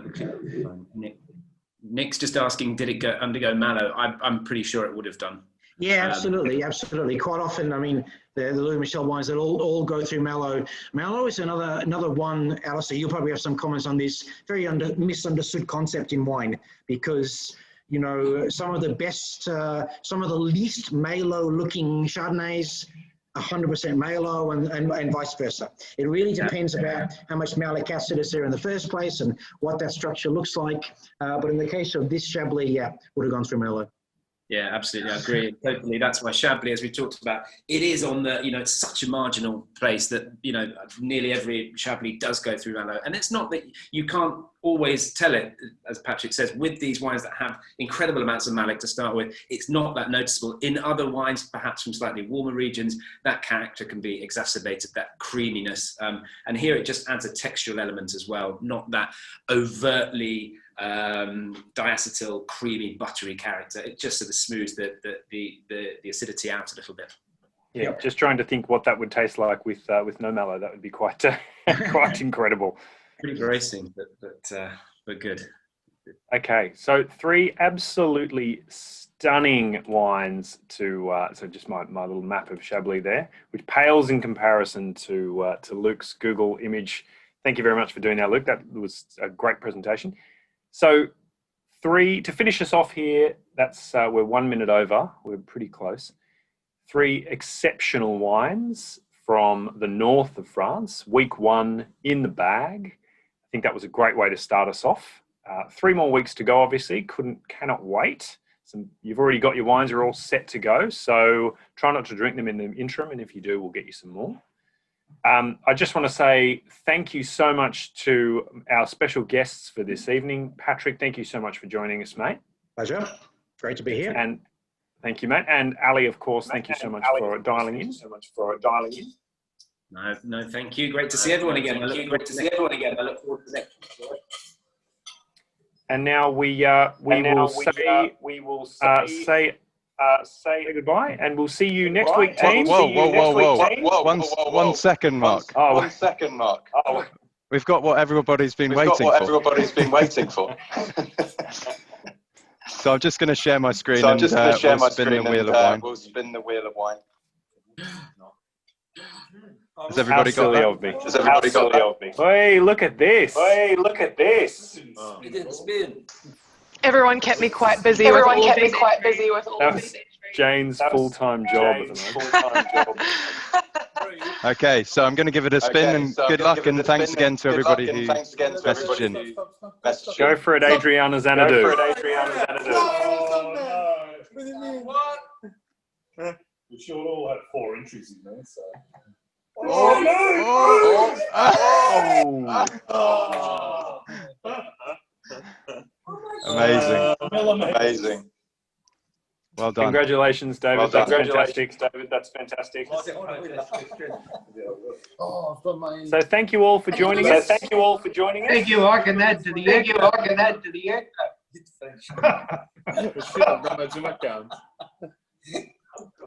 Nick's just asking, did it undergo Malo? I'm pretty sure it would have done. Yeah, absolutely. Quite often, I mean, the Louis Michel wines that all go through Malo. Malo is another one, Alistair, you'll probably have some comments on this, very misunderstood concept in wine, because, some of the best, some of the least Malo-looking Chardonnays, 100% Malo and vice versa. It really depends about how much malic acid is there in the first place and what that structure looks like. But in the case of this Chablis, would have gone through Malo. Yeah, absolutely. I agree. Totally. That's why Chablis, as we talked about, it is on the, it's such a marginal place that, nearly every Chablis does go through Malo. And it's not that you can't always tell it, as Patrick says, with these wines that have incredible amounts of malic to start with, it's not that noticeable. In other wines, perhaps from slightly warmer regions, that character can be exacerbated, that creaminess. And here it just adds a textural element as well, not that overtly diacetyl, creamy, buttery character. It just sort of smooths the acidity out a little bit. Yeah, just trying to think what that would taste like with no mallow. That would be quite quite incredible. Pretty bracing, but good. Okay, so 3 absolutely stunning wines to so just my little map of Chablis there, which pales in comparison to Luke's Google image. Thank you very much for doing that, Luke. That was a great presentation. So 3 to finish us off here. That's we're 1 minute over. We're pretty close. 3 exceptional wines from the north of France. Week 1 in the bag. I think that was a great way to start us off. 3 more weeks to go. Obviously, cannot wait. You've already got your wines. You're all set to go. So try not to drink them in the interim, and if you do, we'll get you some more. I just want to say thank you so much to our special guests for this evening. Patrick, thank you so much for joining us, mate. Pleasure. Great to be here. And thank you, mate. And Ali, of course, thank you so much for dialing in. No, thank you. Great to see everyone again. I look forward to the next one. And now we will say goodbye, and we'll see you next week, team. Whoa. 1 second, Mark. Oh, 1 second, Mark. We've got what everybody's been waiting for. So I'm just going to share my screen and we'll spin the wheel of wine. Has everybody got that? Hey, look at this. We didn't spin. Everyone kept me quite busy with all of these. Jane's full-time job at the moment. Okay, so I'm going to give it a spin, and good luck, and thanks again to everybody who messaged in. Go for it, Adriana Xanadu. We should all have 4 entries in there, so. Amazing. Well done. Congratulations, David. That's fantastic. So thank you all for joining us. Thank you. I can add to the end.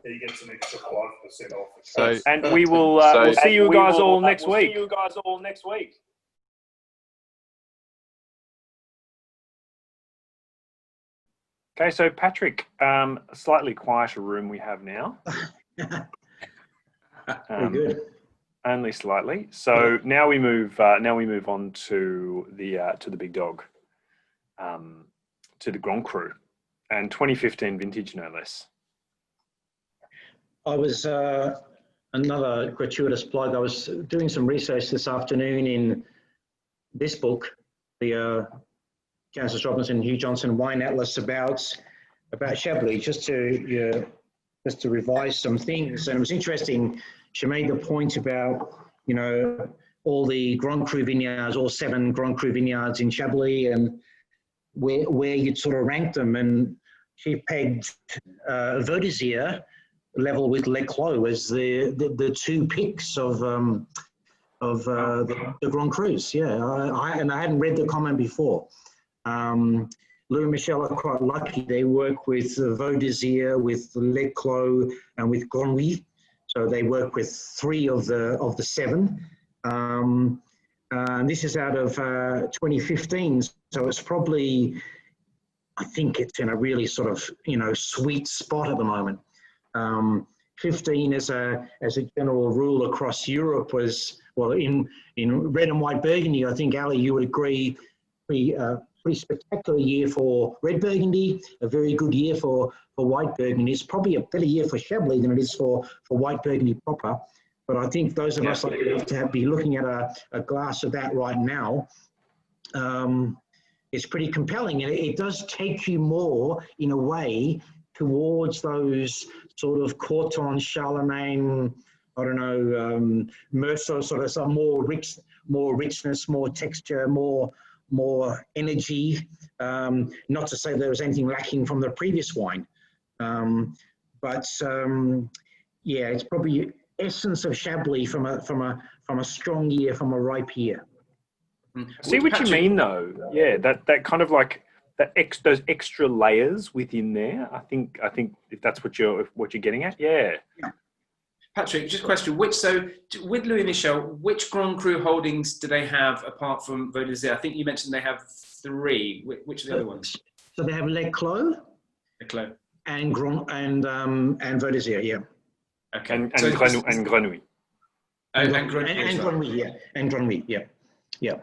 You get some extra 5% off. So, and we will we'll see you guys all next week. Okay, so Patrick, a slightly quieter room we have now. Very good. Only slightly. So now we move on to the big dog, to the Grand Cru, and 2015 vintage, no less. I was, another gratuitous plug, I was doing some research this afternoon in this book, the Francis Robinson, Hugh Johnson Wine Atlas about Chablis, just to revise some things. And it was interesting, she made the point about, all the Grand Cru vineyards, all 7 Grand Cru vineyards in Chablis, and where you'd sort of rank them. And she pegged Vaux d'Isère level with Les Clos as the 2 picks of the Grand Crus. Yeah, I hadn't read the comment before. Lou and Michelle are quite lucky. They work with Vaux d'Isère, with Les Clos, and with Grand Nuit. So they work with 3 of the 7. And this is out of 2015. So it's probably, I think it's in a really sort of sweet spot at the moment. 15 as a general rule across Europe was, well, in red and white Burgundy, I think, Ali, you would agree, pretty spectacular year for red Burgundy, a very good year for white Burgundy. It's probably a better year for Chablis than it is for white Burgundy proper. But I think those of us like to be looking at a glass of that right now, it's pretty compelling. And it does take you more, in a way, towards those sort of Corton, Charlemagne, I don't know, Merceau, sort of some more richness, more texture, more energy. Not to say there was anything lacking from the previous wine, but yeah, it's probably essence of Chablis from a strong year, from a ripe year. See what you mean, though. Yeah, that kind of like those extra layers within there. I think if that's what you're getting at, yeah. Patrick, just a question. With Louis Michel, which Grand Cru holdings do they have apart from Vaux d'Isère? I think you mentioned they have 3. Which are the other ones? So they have Les Clos, and Vaux d'Isère, yeah. Okay. And Grenouille. And Grenouille, yeah. Yeah.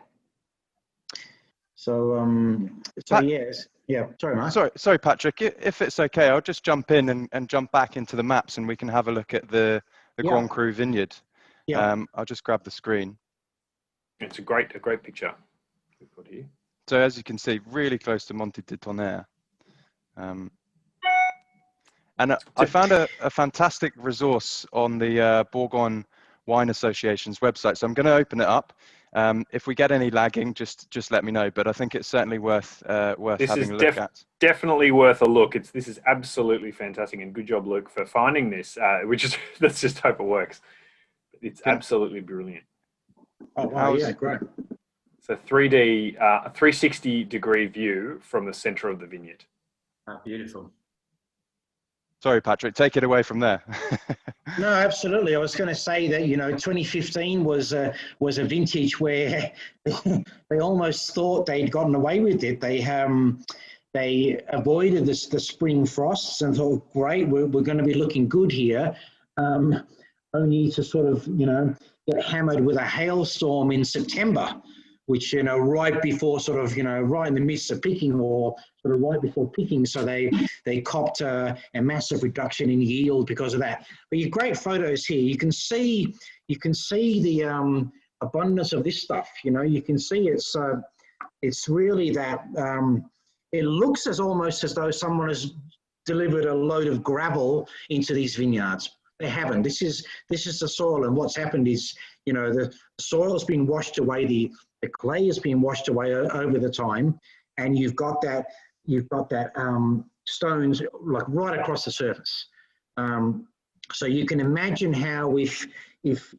So, yes. Yeah, sorry, Mark. Sorry, Patrick. If it's okay, I'll just jump in and jump back into the maps, and we can have a look at the Grand Cru vineyard. Yeah. I'll just grab the screen. It's a great picture we've got here. So as you can see, really close to Monte de Tonnerre. And I found a fantastic resource on the Bourgogne Wine Association's website. So I'm going to open it up. If we get any lagging, just let me know. But I think it's certainly worth having a look at. Definitely worth a look. This is absolutely fantastic, and good job, Luke, for finding this. Let's just hope it works. It's absolutely brilliant. Oh wow! Yeah, great. It's a 3D, 360-degree view from the center of the vineyard. Oh, beautiful. Sorry, Patrick, take it away from there. No, absolutely. I was going to say that 2015 was a vintage where they almost thought they'd gotten away with it. They avoided the spring frosts and thought, great, we're going to be looking good here, only to sort of get hammered with a hailstorm in September, which right before right in the midst of picking, or sort of right before picking, so they copped a massive reduction in yield because of that. But your great photos here, you can see the abundance of this stuff. You can see it's really that it looks almost as though someone has delivered a load of gravel into these vineyards. They haven't. This is the soil, and what's happened is the soil has been washed away, the clay has been washed away over the time, and you've got that stones like right across the surface. So you can imagine how if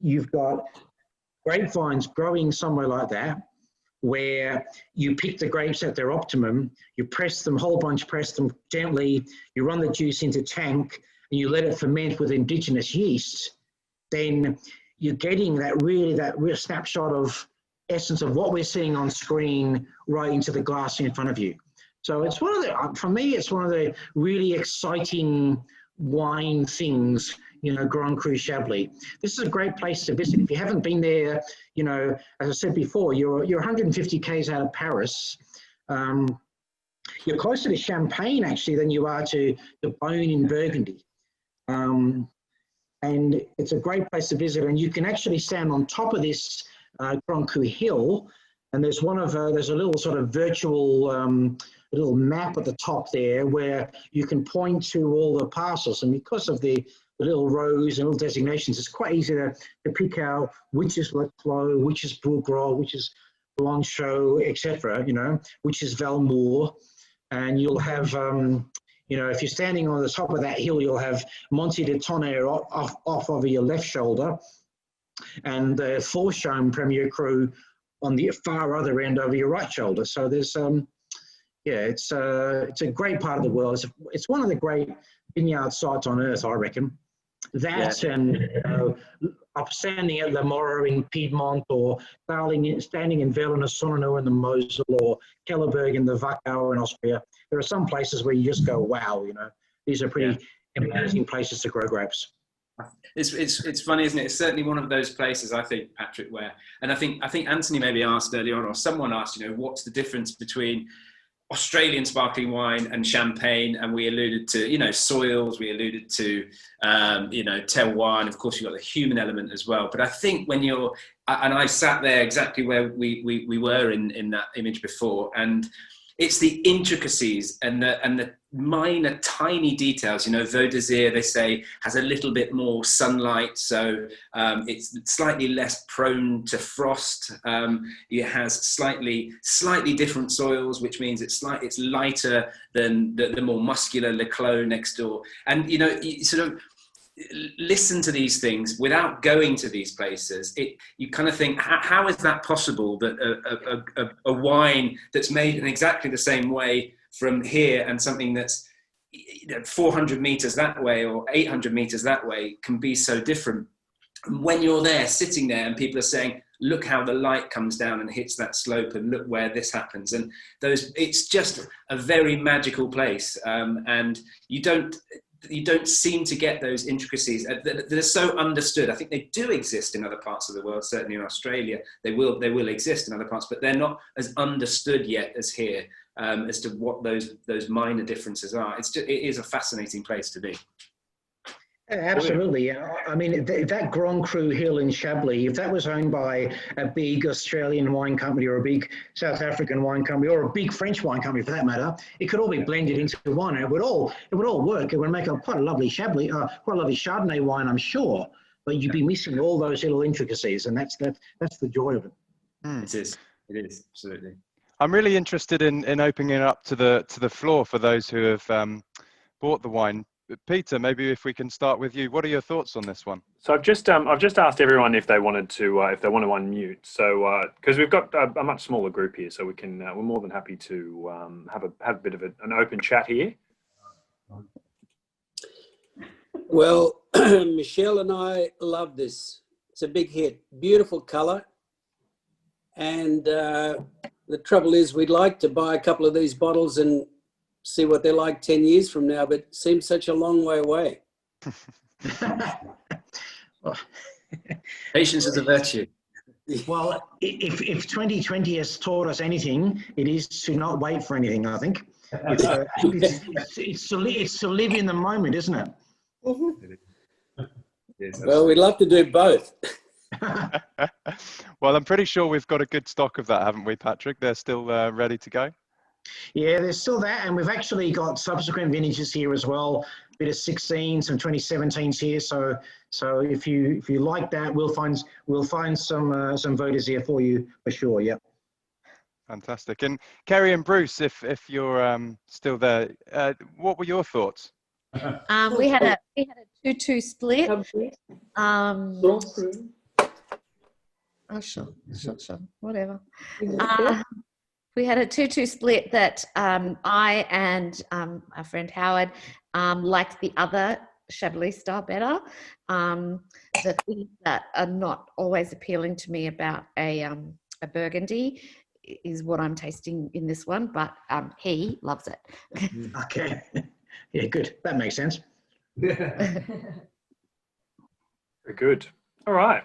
you've got grapevines growing somewhere like that, where you pick the grapes at their optimum, you press them gently, you run the juice into tank, and you let it ferment with indigenous yeast, then you're getting that real snapshot of essence of what we're seeing on screen right into the glass in front of you. So it's for me, it's one of the really exciting wine things, Grand Cru Chablis. This is a great place to visit. If you haven't been there, as I said before, you're 150 k's out of Paris. You're closer to Champagne actually than you are to Beaune in Burgundy. And it's a great place to visit, and you can actually stand on top of this Grand Cru hill, and there's a little sort of virtual little map at the top there where you can point to all the parcels, and because of the little rows and little designations, it's quite easy to pick out which is Les Clos, which is Bourgros, which is Blanchot, etc. Which is Valmour, and you'll have if you're standing on the top of that hill, you'll have Monte de Tonnerre off over your left shoulder, and the Forchaume Premier Cru on the far other end over your right shoulder. So there's it's a great part of the world. It's one of the great vineyard sites on earth, I reckon. That and standing at Le Morro in Piedmont, or standing in Villena-Sonnenau in the Mosel, or Kellerberg in the Wachau in Austria. There are some places where you just go, wow, these are pretty amazing places to grow grapes. It's funny, isn't it? It's certainly one of those places, I think, Patrick, and I think Anthony maybe asked earlier on, or someone asked, what's the difference between Australian sparkling wine and champagne, and we alluded to soils, we alluded to terroir, and of course you've got the human element as well. But I think when I sat there exactly where we were in that image before, and it's the intricacies and the minor, tiny details. You know, Vau d'Isère, they say, has a little bit more sunlight, so it's slightly less prone to frost. It has slightly different soils, which means it's lighter than the more muscular Le Clos next door. And you know, you sort of listen to these things without going to these places. You kind of think, how is that possible that a wine that's made in exactly the same way from here and something that's 400 meters that way or 800 meters that way can be so different? When you're there, sitting there, and people are saying, look how the light comes down and hits that slope, and look where this happens, and it's just a very magical place, and you don't seem to get those intricacies that are so understood. I think they do exist in other parts of the world, certainly in Australia. They will exist in other parts, but they're not as understood yet as here, as to what those minor differences are. It is a fascinating place to be. Absolutely. I mean, that Grand Cru Hill in Chablis, if that was owned by a big Australian wine company or a big South African wine company or a big French wine company for that matter, it could all be blended into one, and it would all work. It would make quite a lovely Chablis, quite a lovely Chardonnay wine, I'm sure. But you'd be missing all those little intricacies, and that's the joy of it. It is absolutely. I'm really interested in opening it up to the floor for those who have bought the wine. Peter, maybe if we can start with you. What are your thoughts on this one? So I've just asked everyone if they wanted to unmute. So because we've got a much smaller group here, so we're more than happy to have a bit of an open chat here. Well, Michelle and I love this. It's a big hit. Beautiful colour, and the trouble is, we'd like to buy a couple of these bottles and see what they're like 10 years from now, but it seems such a long way away. Patience is a virtue. Well, if 2020 has taught us anything, it is to not wait for anything, I think. It's to live in the moment, isn't it? Well, we'd love to do both. Well, I'm pretty sure we've got a good stock of that, haven't we, Patrick? They're still ready to go? Yeah, there's still that, and we've actually got subsequent vintages here as well. A bit of 16, some 2017s here. So if you like that, we'll find some Vau d'Isère for you for sure. Yep. Fantastic. And Kerry and Bruce, if you're still there, what were your thoughts? We had a 2-2 split. Oh, sure, whatever. We had a 2-2 split that I and our friend Howard liked the other Chablis style better. The things that are not always appealing to me about a Burgundy is what I'm tasting in this one, but he loves it. Okay. Yeah, good. That makes sense. Very good. All right.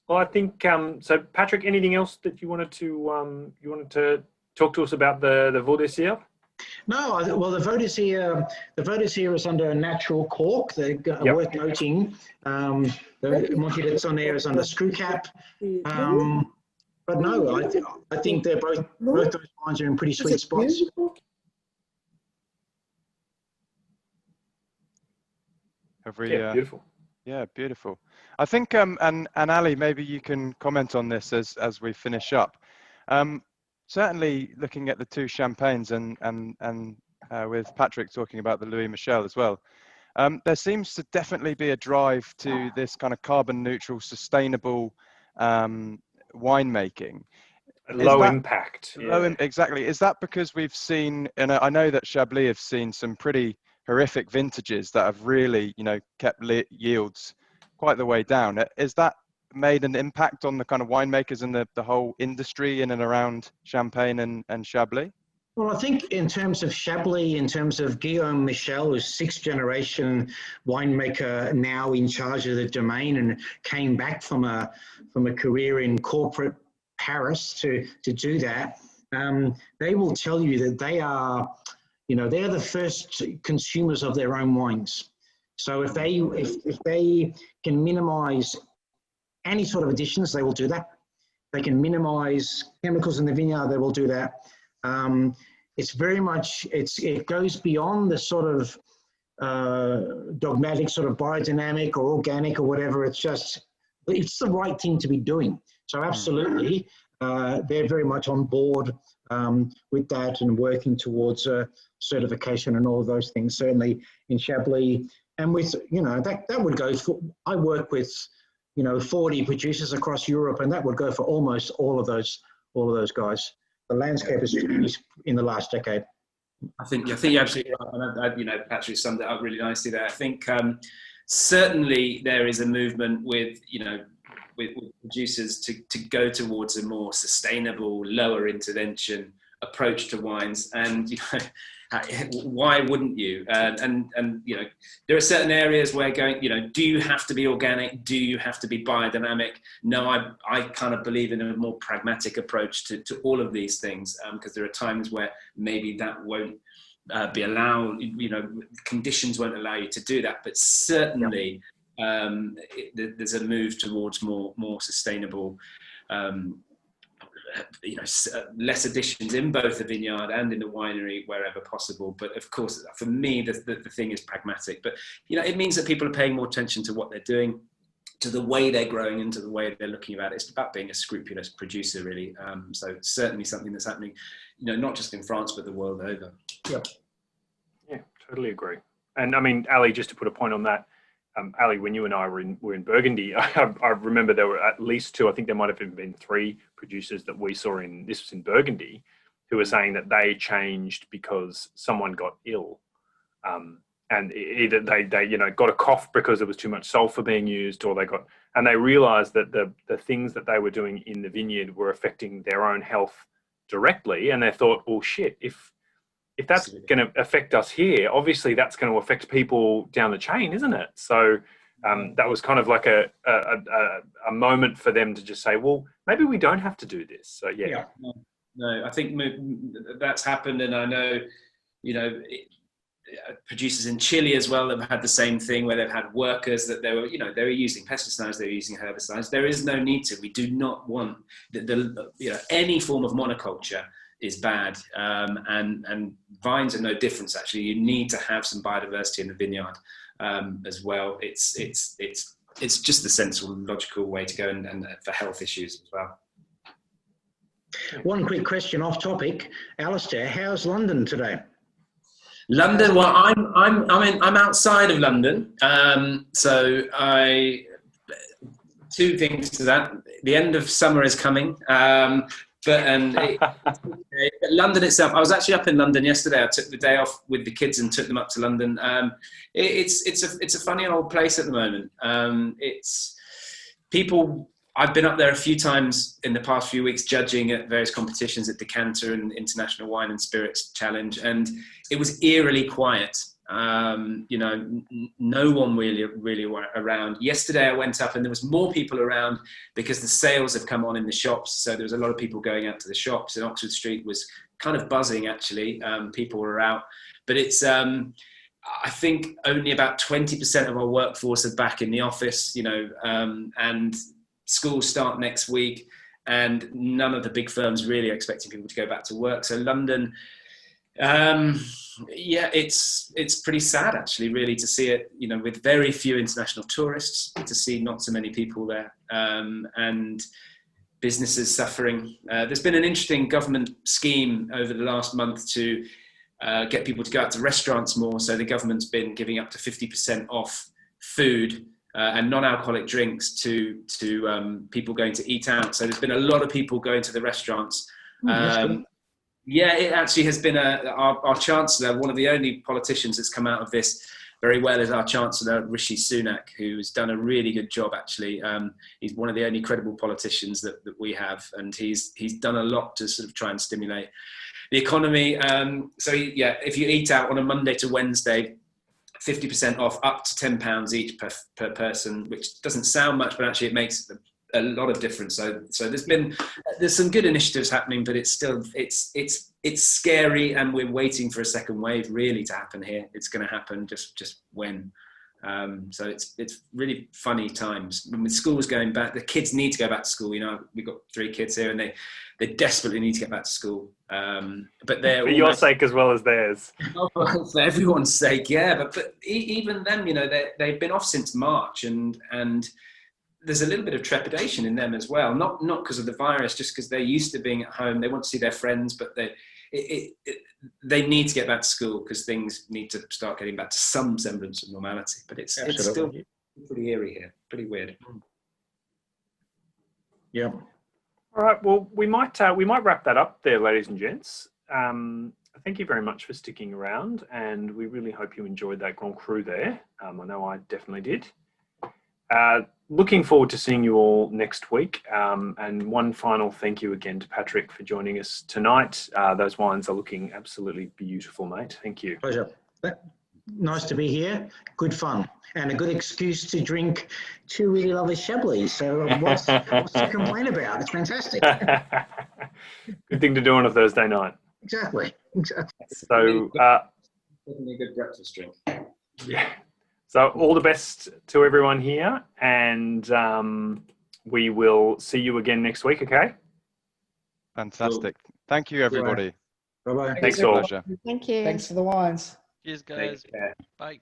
Well, I think so. Patrick, anything else that you wanted to talk to us about the Vau d'Isère? No, well, the Vau d'Isère is under a natural cork. They're worth noting. The Montée that's on there is under screw cap. But no, I think they're both those wines are in pretty sweet spots. Have we? Yeah, beautiful. Yeah, beautiful. I think, and Ali, maybe you can comment on this as we finish up. Certainly, looking at the two champagnes and with Patrick talking about the Louis Michel as well, there seems to definitely be a drive to this kind of carbon neutral, sustainable winemaking. Low impact. Exactly. Is that because we've seen, and I know that Chablis have seen some pretty horrific vintages that have really, kept yields quite the way down. Is that made an impact on the kind of winemakers and the whole industry in and around Champagne and Chablis? Well, I think in terms of Chablis, in terms of Guillaume Michel, who's sixth generation winemaker now in charge of the domain and came back from a career in corporate Paris to do that, they will tell you that they are, they're the first consumers of their own wines. So if they can minimize any sort of additions, they will do that. They can minimize chemicals in the vineyard, they will do that. it's very much, it goes beyond the sort of dogmatic sort of biodynamic or organic or whatever. It's the right thing to be doing. So absolutely, they're very much on board with that and working towards certification and all of those things, certainly in Chablis. And with, that would go for, I work with, 40 producers across Europe, and that would go for almost all of those guys. The landscape has changed in the last decade. I think you're absolutely right. And Patrick summed it up really nicely there. I think certainly there is a movement with producers to go towards a more sustainable, lower intervention approach to wines. And why wouldn't you? And there are certain areas where do you have to be organic? Do you have to be biodynamic? No, I kind of believe in a more pragmatic approach to all of these things, because there are times where maybe that won't be allowed, conditions won't allow you to do that. But certainly there's a move towards more sustainable, less additions in both the vineyard and in the winery wherever possible. But of course, for me, the thing is pragmatic. But it means that people are paying more attention to what they're doing, to the way they're growing, and to the way they're looking at it. It's about being a scrupulous producer, really. So certainly something that's happening, not just in France but the world over. Yep. Yeah, totally agree. And I mean, Ali, just to put a point on that, Ali, when you and I were in Burgundy, I remember there were at least 2, I think there might have even been 3 producers that we saw this was in Burgundy, who were saying that they changed because someone got ill. And either they got a cough because there was too much sulfur being used, or they realized that the things that they were doing in the vineyard were affecting their own health directly. And they thought, well, shit, if that's going to affect us here, obviously that's going to affect people down the chain, isn't it? So that was kind of like a moment for them to just say, well, maybe we don't have to do this. So yeah. No, I think that's happened, and I know, producers in Chile as well have had the same thing, where they've had workers that they were using pesticides, they were using herbicides. There is no need to. We do not want any form of monoculture is bad, and vines are no difference. Actually, you need to have some biodiversity in the vineyard as well. It's just the sensible, logical way to go, and for health issues as well. One quick question off topic, Alistair. How's London today? London. Well, I'm outside of London, so two things to that. The end of summer is coming. But London itself, I was actually up in London yesterday. I took the day off with the kids and took them up to London. It's a funny old place at the moment. It's people. I've been up there a few times in the past few weeks judging at various competitions at Decanter and International Wine and Spirits Challenge, and it was eerily quiet. No one really were around. Yesterday I went up and there was more people around because the sales have come on in the shops. So there was a lot of people going out to the shops, and Oxford Street was kind of buzzing actually. People were out, but it's, I think only about 20% of our workforce are back in the office, and schools start next week, and none of the big firms really are expecting people to go back to work. So London, it's pretty sad actually, really, to see it, with very few international tourists, to see not so many people there, and businesses suffering. There's been an interesting government scheme over the last month to get people to go out to restaurants more. So the government's been giving up to 50% off food and non-alcoholic drinks to people going to eat out. So there's been a lot of people going to the restaurants. Yeah, it actually has been our Chancellor, one of the only politicians that's come out of this very well is our Chancellor, Rishi Sunak, who's done a really good job, actually. He's one of the only credible politicians that we have, and he's done a lot to sort of try and stimulate the economy. If you eat out on a Monday to Wednesday, 50% off, up to £10 each per person, which doesn't sound much, but actually it makes a lot of difference. So there's some good initiatives happening, but it's still it's scary, and we're waiting for a second wave really to happen here. It's going to happen, just when. So it's really funny times. When school's going back, the kids need to go back to school. You know, we've got 3 kids here, and they desperately need to get back to school. But they're For your sake as well as theirs. for everyone's sake, yeah. But even them, you know, they've been off since March, and there's a little bit of trepidation in them as well. Not because of the virus, just because they're used to being at home. They want to see their friends, but they need to get back to school because things need to start getting back to some semblance of normality. But it's still pretty eerie here, pretty weird. Yeah. All right. Well, we might wrap that up there, ladies and gents. Thank you very much for sticking around, and we really hope you enjoyed that Grand Cru there. I know I definitely did. Looking forward to seeing you all next week. And one final thank you again to Patrick for joining us tonight. Those wines are looking absolutely beautiful, mate. Thank you. Pleasure. Nice to be here. Good fun. And a good excuse to drink 2 really lovely Chablis. So what's to complain about? It's fantastic. Good thing to do on a Thursday night. Exactly. So, Definitely a good breakfast drink. yeah. So all the best to everyone here, and we will see you again next week, okay? Fantastic. Thank you, everybody. Bye-bye. Thanks all. Pleasure. Thank you. Thanks for the wines. Cheers, guys. Take care. Bye.